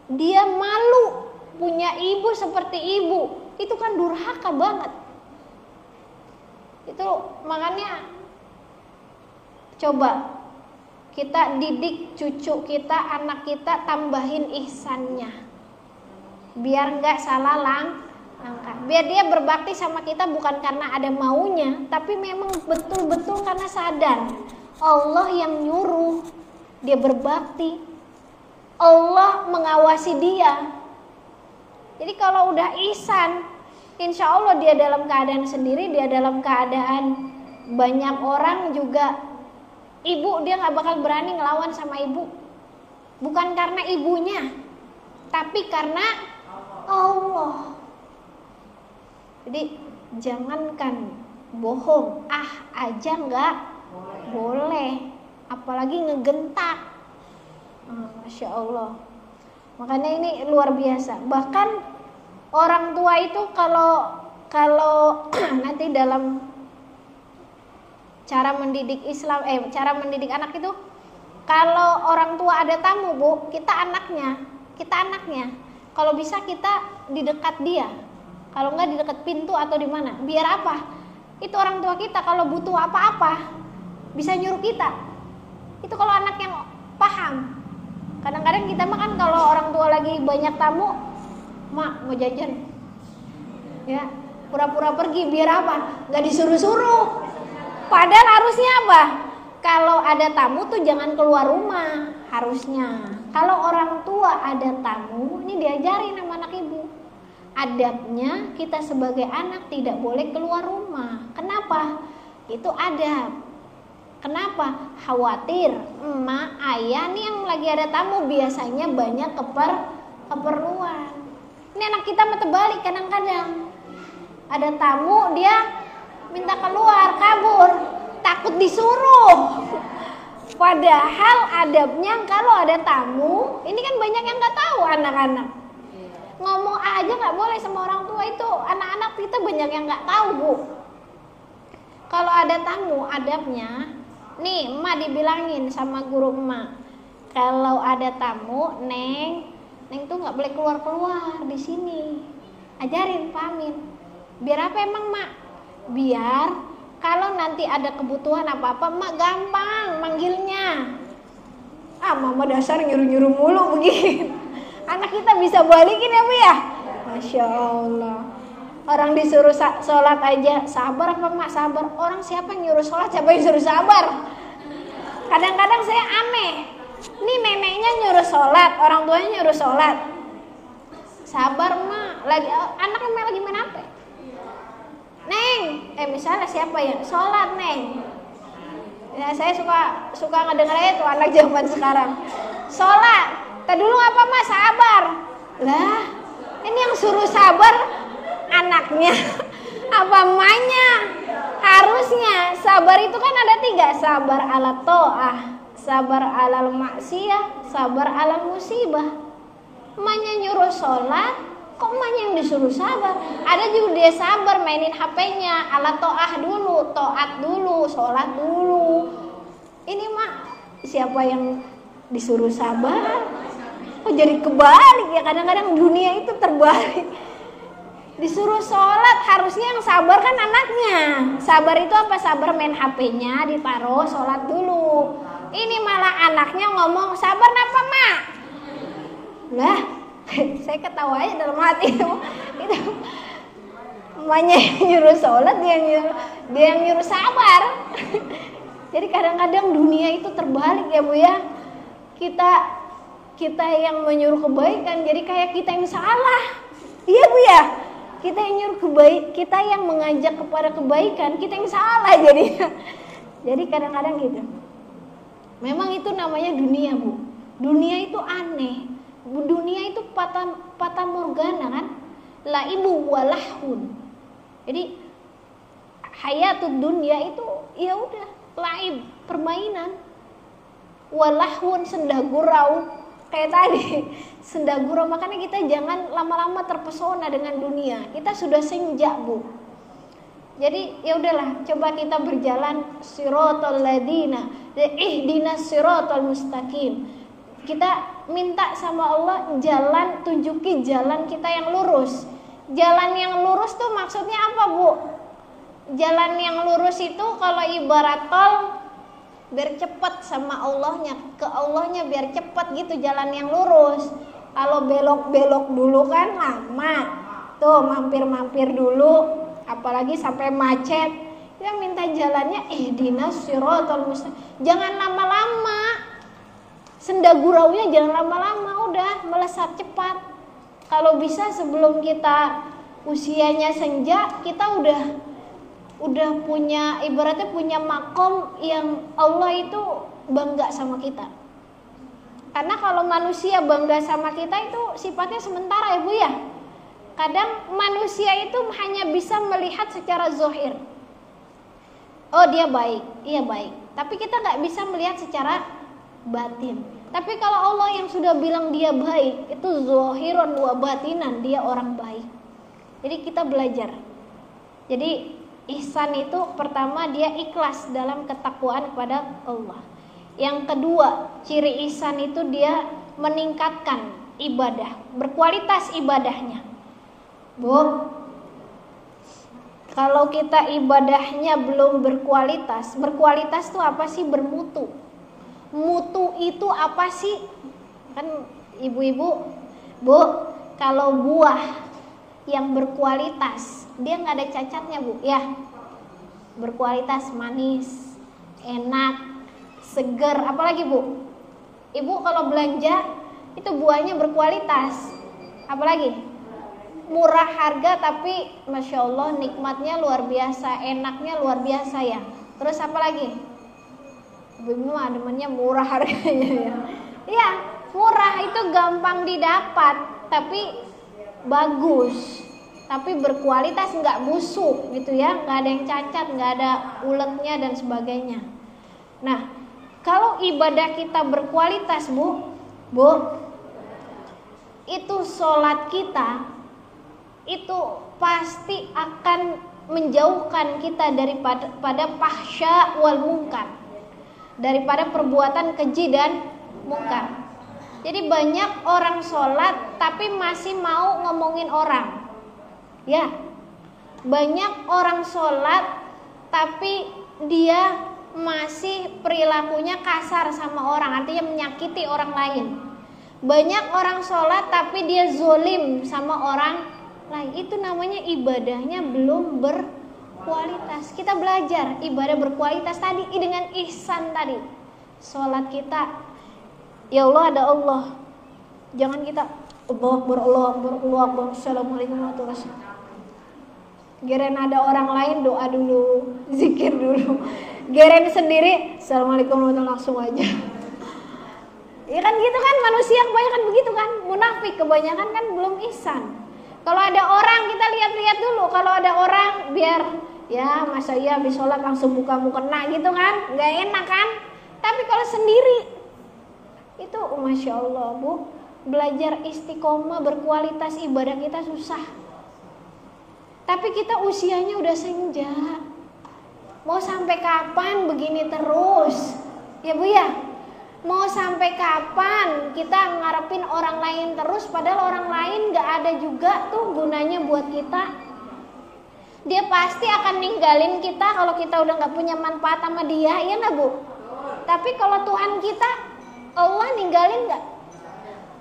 dia malu punya ibu seperti ibu. Itu kan durhaka banget. Itu makanya coba kita didik cucu kita, anak kita, tambahin ihsannya, biar nggak salah langkah. Biar dia berbakti sama kita bukan karena ada maunya, tapi memang betul-betul karena sadar Allah yang nyuruh dia berbakti, Allah mengawasi dia. Jadi kalau udah ihsan, insya Allah dia dalam keadaan sendiri, dia dalam keadaan banyak orang juga, ibu dia nggak bakal berani ngelawan sama ibu, bukan karena ibunya, tapi karena Allah. Jadi jangankan bohong, aja nggak boleh, apalagi ngegentak. Masya Allah. Makanya ini luar biasa. Bahkan orang tua itu kalau nanti dalam cara mendidik Islam, cara mendidik anak itu, kalau orang tua ada tamu, Bu, kita anaknya. Kalau bisa kita di dekat dia. Kalau enggak di dekat pintu atau di mana. Biar apa? Itu orang tua kita kalau butuh apa-apa bisa nyuruh kita. Itu kalau anak yang paham. Kadang-kadang kita mah kan kalau orang tua lagi banyak tamu, mak mau jajan, ya pura-pura pergi biar apa? Gak disuruh-suruh. Padahal harusnya apa? Kalau ada tamu tuh jangan keluar rumah, harusnya. Kalau orang tua ada tamu, ini diajarin sama anak ibu. Adabnya kita sebagai anak tidak boleh keluar rumah. Kenapa? Itu adab. Kenapa? Khawatir emak, ayah nih yang lagi ada tamu, biasanya banyak keperluan. Ini anak kita mah terbalik kadang-kadang. Ada tamu, dia minta keluar, kabur, takut disuruh. Padahal adabnya kalau ada tamu, ini kan banyak yang nggak tahu anak-anak. Ngomong aja nggak boleh sama orang tua itu. Anak-anak kita banyak yang nggak tahu, Bu. Kalau ada tamu, adabnya, nih emak dibilangin sama guru emak, kalau ada tamu, neng tuh nggak boleh keluar di sini. Ajarin, pahamin. Biar apa emang mak? Biar kalau nanti ada kebutuhan apa-apa, mak gampang manggilnya. Mama dasar nyuruh-nyuruh mulu begini. Anak kita bisa balikin ya Bu ya? Masya Allah. Orang disuruh sholat aja sabar apa mak? Sabar. Orang siapa yang nyuruh sholat, siapa yang suruh sabar? Kadang-kadang saya aneh. Ini neneknya nyuruh sholat, orang tuanya nyuruh sholat. Sabar mak. Lagi anaknya lagi main HP. Neng, misalnya siapa ya? Sholat neng. Ya saya suka ngedenger itu anak zaman sekarang. Sholat. Tadi dulu apa mas? Sabar. Lah, ini yang suruh sabar anaknya apa emaknya? Harusnya sabar itu kan ada 3, sabar ala to'ah, sabar ala maksiyah, sabar ala musibah. Emaknya nyuruh sholat, kok emaknya yang disuruh sabar? Ada juga dia sabar mainin HP-nya, ala to'ah dulu, to'at dulu, sholat dulu. Ini mak, siapa yang disuruh sabar? Kok jadi kebalik ya, kadang-kadang dunia itu terbalik. Disuruh sholat, harusnya yang sabar kan anaknya. Sabar itu apa? Sabar main HP-nya, ditaruh, sholat dulu. Ini malah anaknya ngomong, sabar apa mak? Lah, saya ketawa aja dalam hati itu. Emaknya yang nyuruh sholat, dia yang nyuruh sabar. Jadi kadang-kadang dunia itu terbalik ya Bu ya. Kita yang menyuruh kebaikan, jadi kayak kita yang salah. Iya Bu ya. Kita yang nyuruh kita yang mengajak kepada kebaikan, kita yang salah jadinya. Jadi kadang-kadang gitu. Memang itu namanya dunia Bu. Dunia itu aneh. Dunia itu fata morgana kan. Laibu walahun. Jadi hayatud dunia itu ya udah laib, permainan. walahun, senda gurau. Kayak tadi, senda gurau. Makanya kita jangan lama-lama terpesona dengan dunia. Kita sudah senja, Bu. Jadi ya udahlah, coba kita berjalan siratal ladina, ihdinas siratal mustaqim. Kita minta sama Allah jalan, tunjuki jalan kita yang lurus. Jalan yang lurus tuh maksudnya apa, Bu? Jalan yang lurus itu kalau ibarat tol, biar cepet sama Allahnya, ke Allahnya biar cepet gitu jalan yang lurus. Kalau belok-belok dulu kan lama. Tuh mampir-mampir dulu. Apalagi sampai macet, kita minta jalannya ihdinas siratal mustaqim. Jangan lama-lama, senda guraunya jangan lama-lama, udah melesat cepat. Kalau bisa sebelum kita usianya senja, kita udah punya, ibaratnya punya makom yang Allah itu bangga sama kita. Karena kalau manusia bangga sama kita itu sifatnya sementara ya Bu ya. Kadang manusia itu hanya bisa melihat secara zahir. Oh dia baik, iya baik. Tapi kita nggak bisa melihat secara batin. Tapi kalau Allah yang sudah bilang dia baik, itu zahiran wa batinan, dia orang baik. Jadi kita belajar. Jadi ihsan itu pertama dia ikhlas dalam ketakwaan kepada Allah. Yang kedua, ciri ihsan itu dia meningkatkan ibadah, berkualitas ibadahnya. Bu, kalau kita ibadahnya belum berkualitas itu apa sih? Bermutu. Mutu itu apa sih? Kan ibu-ibu, Bu, kalau buah yang berkualitas, dia nggak ada cacatnya Bu, ya. Berkualitas, manis, enak, seger, apalagi Bu? Ibu kalau belanja itu buahnya berkualitas, apalagi? Murah harga tapi Masya Allah nikmatnya luar biasa, enaknya luar biasa ya. Terus apa lagi? Ibu mah demennya murah harganya ya. Iya, murah itu gampang didapat tapi bagus, tapi berkualitas, nggak busuk gitu ya, nggak ada yang cacat, nggak ada uletnya dan sebagainya. Nah, kalau ibadah kita berkualitas Bu, itu sholat kita itu pasti akan menjauhkan kita daripada fahsya wal munkar, daripada perbuatan keji dan munkar. Jadi banyak orang sholat tapi masih mau ngomongin orang, ya. Banyak orang sholat tapi dia masih perilakunya kasar sama orang, artinya menyakiti orang lain. Banyak orang sholat tapi dia zolim sama orang lain, itu namanya ibadahnya belum berkualitas. Kita belajar ibadah berkualitas tadi dengan ihsan tadi. Sholat kita, ya Allah ada Allah. Jangan kita Allahu Akbar, Allahu Akbar, Allahu Akbar, Assalamualaikum warahmatullahi wabarakatuh. Geren ada orang lain doa dulu, zikir dulu. Geren sendiri, Assalamualaikum warahmatullahi wabarakatuh, langsung aja. Ya kan gitu kan, manusia kebanyakan begitu kan, munafik kebanyakan kan belum ihsan. Kalau ada orang kita lihat-lihat dulu, kalau ada orang biar ya masa iya habis sholat langsung buka mukena gitu kan, nggak enak kan. Tapi kalau sendiri itu Masya Allah Bu, belajar istiqomah berkualitas ibadah kita susah. Tapi kita usianya udah senja, mau sampai kapan begini terus ya Bu ya? Mau sampai kapan kita ngarepin orang lain terus, padahal orang lain gak ada juga tuh gunanya buat kita. Dia pasti akan ninggalin kita kalau kita udah gak punya manfaat sama dia, iya gak Bu? Tapi kalau Tuhan kita, Allah ninggalin gak?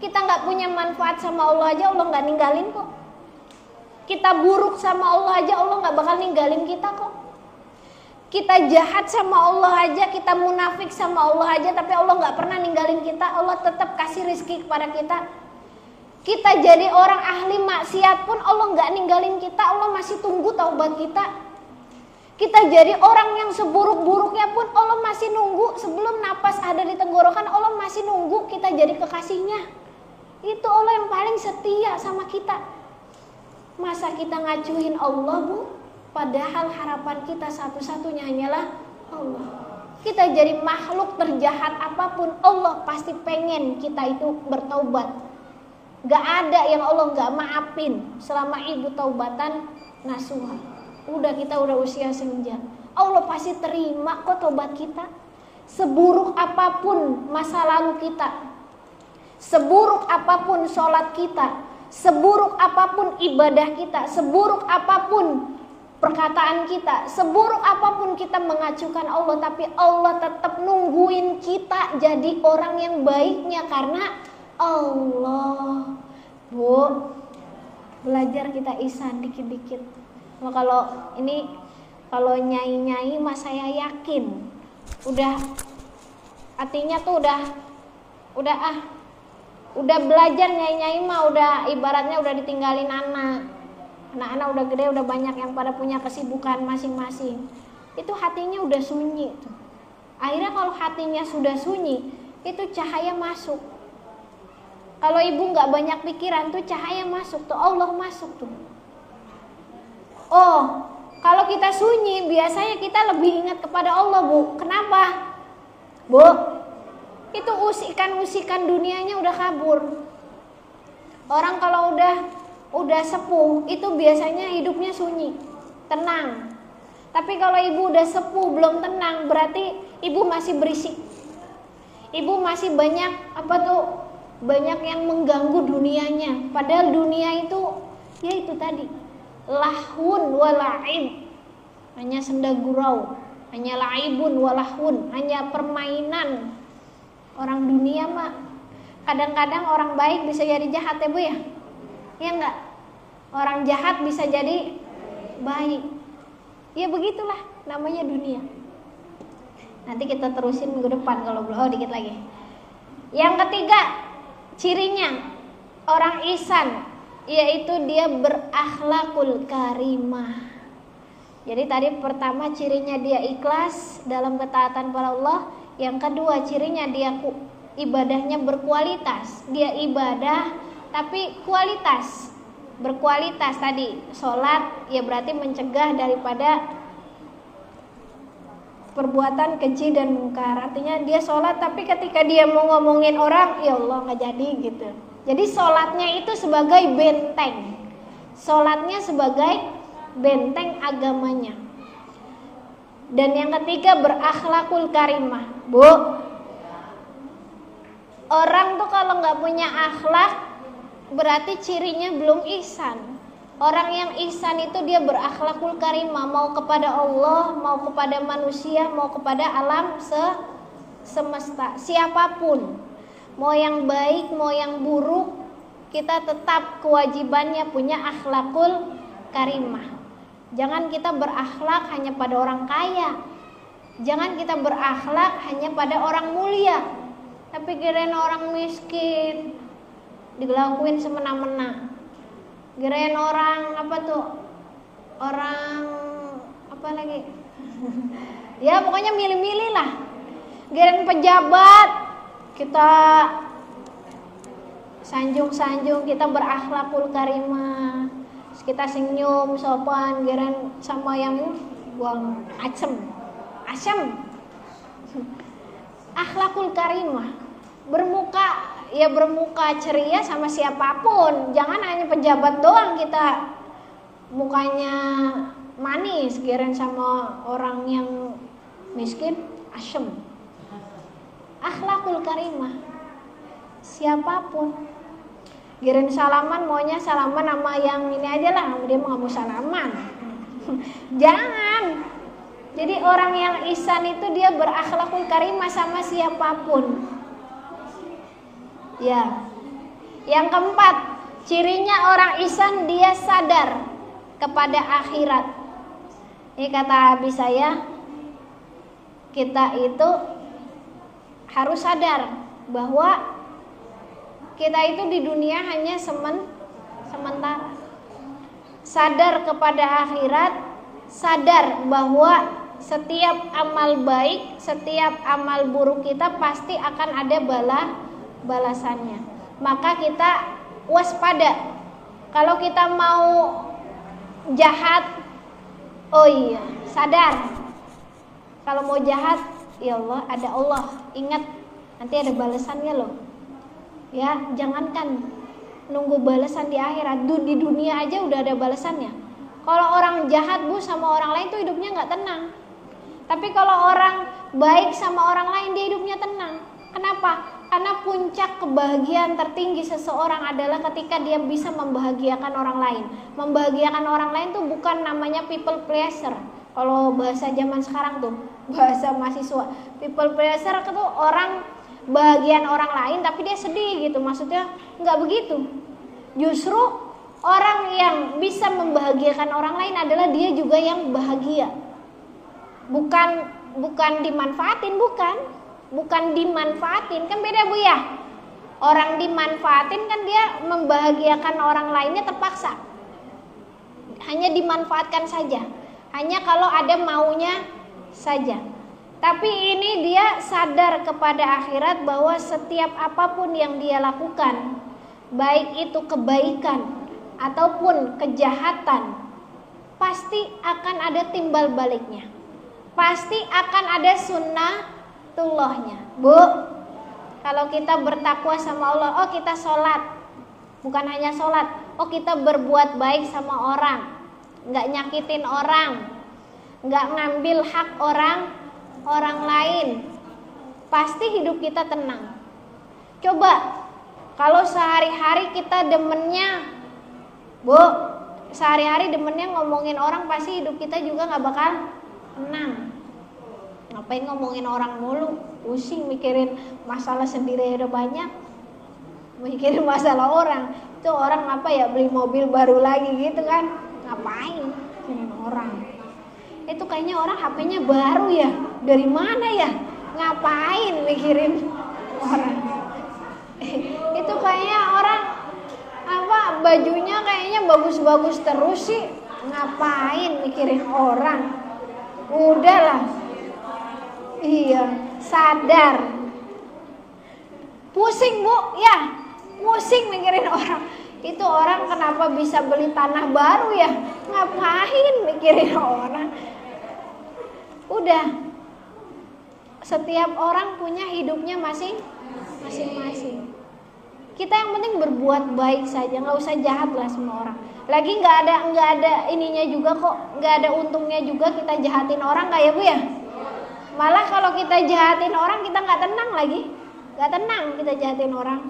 Kita gak punya manfaat sama Allah aja, Allah gak ninggalin kok. Kita buruk sama Allah aja, Allah gak bakal ninggalin kita kok. Kita jahat sama Allah aja, kita munafik sama Allah aja, tapi Allah gak pernah ninggalin kita. Allah tetap kasih rezeki kepada kita. Kita jadi orang ahli maksiat pun Allah gak ninggalin kita, Allah masih tunggu taubat kita. Kita jadi orang yang seburuk-buruknya pun Allah masih nunggu. Sebelum napas ada di tenggorokan, Allah masih nunggu kita jadi kekasihnya. Itu Allah yang paling setia sama kita. Masa kita ngacuhin Allah Bu? Padahal harapan kita satu-satunya hanyalah Allah. kita jadi makhluk terjahat apapun, Allah pasti pengen kita itu bertaubat. Gak ada yang Allah gak maafin selama ibu taubatan nasuha. Kita udah usia senja, Allah pasti terima kok taubat kita. Seburuk apapun masa lalu kita, seburuk apapun sholat kita, seburuk apapun ibadah kita, seburuk apapun perkataan kita, seburuk apapun kita mengacukan Allah, tapi Allah tetap nungguin kita jadi orang yang baiknya karena Allah. Bu, belajar kita ihsan dikit-dikit. Kalau nyai-nyai mah saya yakin udah artinya tuh udah belajar nyai-nyai mah udah ibaratnya udah ditinggalin anak-anak udah gede, udah banyak yang pada punya kesibukan masing-masing. Itu hatinya udah sunyi tuh. Akhirnya kalau hatinya sudah sunyi, itu cahaya masuk. Kalau ibu nggak banyak pikiran tuh cahaya masuk tuh, Allah masuk tuh. Oh, kalau kita sunyi biasanya kita lebih ingat kepada Allah, Bu. Kenapa? Bu, itu usikan dunianya udah kabur. Orang kalau udah sepuh itu biasanya hidupnya sunyi, tenang. Tapi kalau ibu udah sepuh belum tenang, berarti ibu masih berisik. Ibu masih banyak banyak yang mengganggu dunianya. Padahal dunia itu ya itu tadi, lahun wa la'ib, hanya senda gurau, hanya la'ibun wa lahun, hanya permainan. Orang dunia mah kadang-kadang orang baik bisa jadi jahat ya Bu ya? Iya enggak? Orang jahat bisa jadi baik. Ya begitulah namanya dunia. Nanti kita terusin minggu depan kalau belum. Dikit lagi. Yang ketiga, cirinya orang ihsan, yaitu dia berakhlakul karimah. Jadi tadi pertama cirinya dia ikhlas dalam ketaatan pada Allah. Yang kedua cirinya dia ibadahnya berkualitas. Dia ibadah tapi kualitas, berkualitas tadi. Sholat ya berarti mencegah daripada perbuatan keji dan mungkar. Artinya dia sholat tapi ketika dia mau ngomongin orang, ya Allah nggak jadi gitu. Jadi sholatnya itu sebagai benteng. Sholatnya sebagai benteng agamanya. Dan yang ketiga berakhlakul karimah. Bu, orang tuh kalau nggak punya akhlak berarti cirinya belum ihsan. Orang yang ihsan itu dia berakhlakul karimah, mau kepada Allah, mau kepada manusia, mau kepada alam semesta, siapapun. Mau yang baik, mau yang buruk, kita tetap kewajibannya punya akhlakul karimah. Jangan kita berakhlak hanya pada orang kaya. Jangan kita berakhlak hanya pada orang mulia. Tapi kirain orang miskin dilakuin semena-mena. Kirain orang orang apa lagi? Ya pokoknya milih-milih lah. Kirain pejabat kita sanjung-sanjung, kita berakhlakul karimah. Kita senyum, sopan, kirain sama yang buang asem. Akhlakul karimah. Bermuka ceria sama siapapun. Jangan hanya pejabat doang kita mukanya manis, kirain sama orang yang miskin asem. Akhlakul karimah. Siapapun. Kirain salaman, maunya salaman sama yang ini aja lah, dia mau ngomong salaman. Jangan. Jadi orang yang ihsan itu dia berakhlakul karimah sama siapapun. Ya. Yang keempat, cirinya orang ihsan dia sadar kepada akhirat. Ini kata habis saya, kita itu harus sadar bahwa kita itu di dunia hanya sementara. Sadar kepada akhirat, sadar bahwa setiap amal baik, setiap amal buruk kita pasti akan ada balasannya. Maka kita waspada. Kalau kita mau jahat, oh iya, sadar. Kalau mau jahat, ya Allah, ada Allah, ingat nanti ada balasannya loh. Ya, jangankan nunggu balasan di akhirat, di dunia aja udah ada balasannya. Kalau orang jahat Bu sama orang lain tuh hidupnya nggak tenang. Tapi kalau orang baik sama orang lain dia hidupnya tenang. Kenapa? Karena puncak kebahagiaan tertinggi seseorang adalah ketika dia bisa membahagiakan orang lain. Membahagiakan orang lain tuh bukan namanya people pleaser. Kalau bahasa zaman sekarang tuh, bahasa mahasiswa, people pleaser itu orang bahagian orang lain tapi dia sedih gitu. Maksudnya nggak begitu. Justru orang yang bisa membahagiakan orang lain adalah dia juga yang bahagia. Bukan dimanfaatin, bukan dimanfaatin, kan beda Bu ya. Orang dimanfaatin kan dia membahagiakan orang lainnya terpaksa, hanya dimanfaatkan saja, hanya kalau ada maunya saja. Tapi ini dia sadar kepada akhirat bahwa setiap apapun yang dia lakukan, baik itu kebaikan ataupun kejahatan, pasti akan ada timbal baliknya, pasti akan ada sunnatullahnya. Bu, kalau kita bertakwa sama Allah, oh kita sholat, bukan hanya sholat, oh kita berbuat baik sama orang, nggak nyakitin orang, nggak ngambil hak orang lain, pasti hidup kita tenang. Coba kalau sehari-hari kita demennya, Bu, sehari-hari demennya ngomongin orang, pasti hidup kita juga nggak bakal tenang. Ngapain ngomongin orang mulu, pusing mikirin masalah sendiri udah banyak, mikirin masalah orang. Itu orang apa ya, beli mobil baru lagi gitu kan, ngapain mikirin orang. Itu kayaknya orang HP-nya baru ya, dari mana ya, ngapain mikirin orang. Itu kayaknya orang apa, bajunya kayaknya bagus-bagus terus sih, ngapain mikirin orang. Udahlah, iya, sadar. Pusing Bu, ya, pusing mikirin orang. Itu orang kenapa bisa beli tanah baru ya, ngapain mikirin orang. Udah, setiap orang punya hidupnya masing-masing. Kita yang penting berbuat baik saja, nggak usah jahat lah semua orang. Lagi nggak ada ininya juga kok, nggak ada untungnya juga kita jahatin orang, nggak ya Bu ya? Malah kalau kita jahatin orang kita nggak tenang lagi, nggak tenang kita jahatin orang.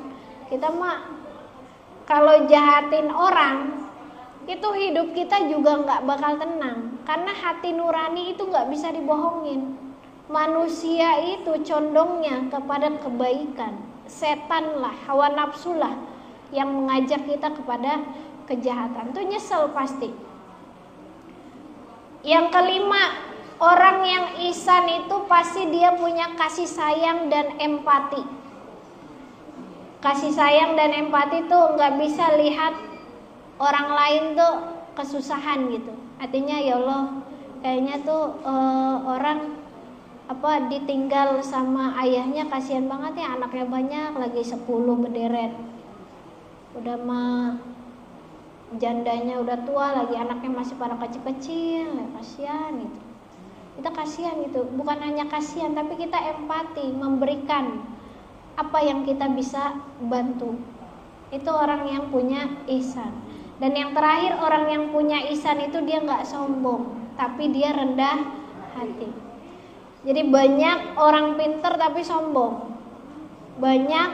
Kita mah kalau jahatin orang itu hidup kita juga nggak bakal tenang, karena hati nurani itu nggak bisa dibohongin. Manusia itu condongnya kepada kebaikan, setan lah, hawa nafsu lah yang mengajak kita kepada kejahatan. Itu nyesel pasti. Yang kelima, orang yang ihsan itu pasti dia punya kasih sayang dan empati. Kasih sayang dan empati tuh nggak bisa lihat orang lain tuh kesusahan gitu. Artinya ya Allah, kayaknya tuh orang apa ditinggal sama ayahnya, kasihan banget ya, anaknya banyak lagi 10 berderet. Udah mah jandanya udah tua lagi, anaknya masih pada kecil-kecil, ya kasihan gitu. Kita kasihan gitu, bukan hanya kasihan tapi kita empati, memberikan apa yang kita bisa bantu. Itu orang yang punya ihsan. Dan yang terakhir, orang yang punya ihsan itu dia nggak sombong, tapi dia rendah hati. Jadi banyak orang pinter tapi sombong, banyak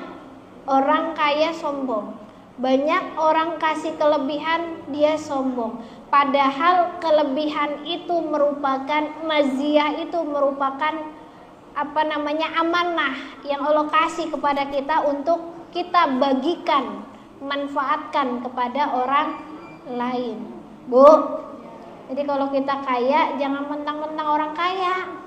orang kaya sombong, banyak orang kasih kelebihan dia sombong. Padahal kelebihan itu merupakan maziyah, itu merupakan amanah yang Allah kasih kepada kita untuk kita bagikan, manfaatkan kepada orang lain. Bu, jadi kalau kita kaya jangan mentang-mentang orang kaya.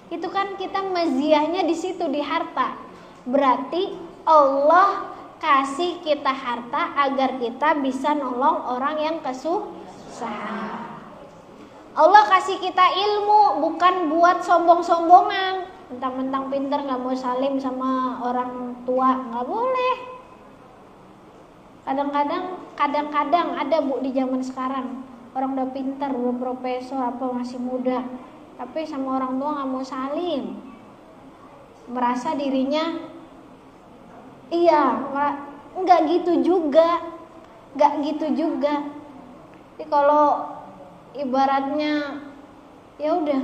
Itu kan kita maziyahnya di situ, di harta. Berarti Allah kasih kita harta agar kita bisa nolong orang yang kesusahan. Allah kasih kita ilmu bukan buat sombong-sombongan, mentang-mentang pinter nggak mau salim sama orang tua, nggak boleh. Kadang-kadang ada Bu di zaman sekarang, orang udah pinter, udah profesor apa masih muda, tapi sama orang tua nggak mau salim, merasa dirinya nggak gitu juga. Jadi kalau ibaratnya ya udah,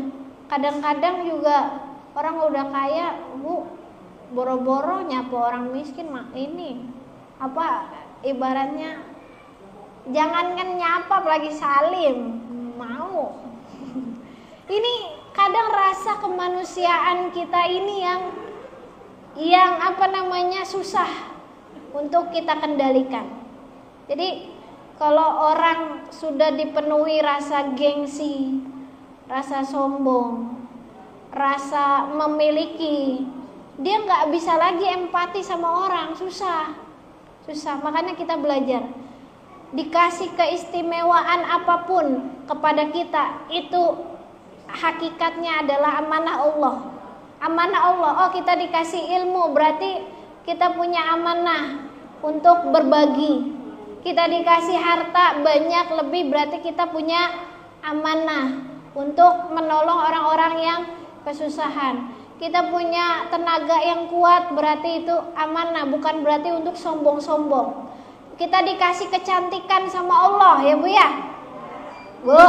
kadang-kadang juga orang udah kaya, Bu, boro-boro nyapa orang miskin ini ibaratnya jangankan nyapa apalagi salim mau. Ini kadang rasa kemanusiaan kita ini yang susah untuk kita kendalikan. Jadi kalau orang sudah dipenuhi rasa gengsi, rasa sombong, rasa memiliki, dia nggak bisa lagi empati sama orang, susah. Makanya kita belajar, dikasih keistimewaan apapun kepada kita, itu hakikatnya adalah amanah Allah. Oh, kita dikasih ilmu, berarti kita punya amanah untuk berbagi. Kita dikasih harta banyak lebih, berarti kita punya amanah untuk menolong orang-orang yang kesusahan. Kita punya tenaga yang kuat, berarti itu amanah, bukan berarti untuk sombong-sombong. Kita dikasih kecantikan sama Allah, ya Bu ya? Bu,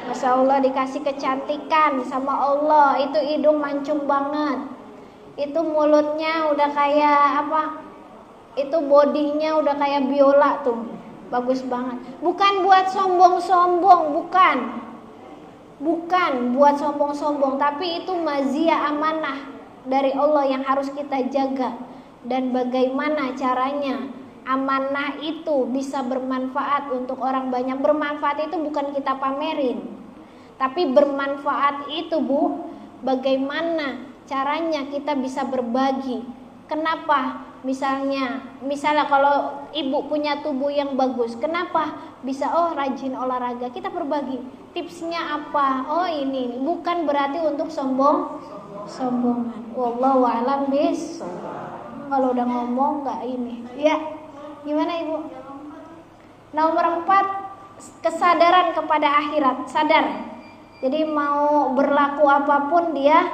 Masya Allah dikasih kecantikan sama Allah. Itu hidung mancung banget, itu mulutnya udah kayak itu bodinya udah kayak biola tuh, bagus banget. Bukan buat sombong-sombong, bukan buat sombong-sombong, tapi itu mazia, amanah dari Allah yang harus kita jaga. Dan bagaimana caranya amanah itu bisa bermanfaat untuk orang banyak. Bermanfaat itu bukan kita pamerin, tapi bermanfaat itu, Bu, bagaimana caranya kita bisa berbagi. Kenapa? Misalnya kalau ibu punya tubuh yang bagus, kenapa bisa rajin olahraga, kita berbagi. Tipsnya apa? Ini bukan berarti untuk sombongan. Wallahu a'lam bishawab. Kalau udah ngomong nggak ini, ya gimana Ibu? Nomor 4, kesadaran kepada akhirat, sadar. Jadi mau berlaku apapun dia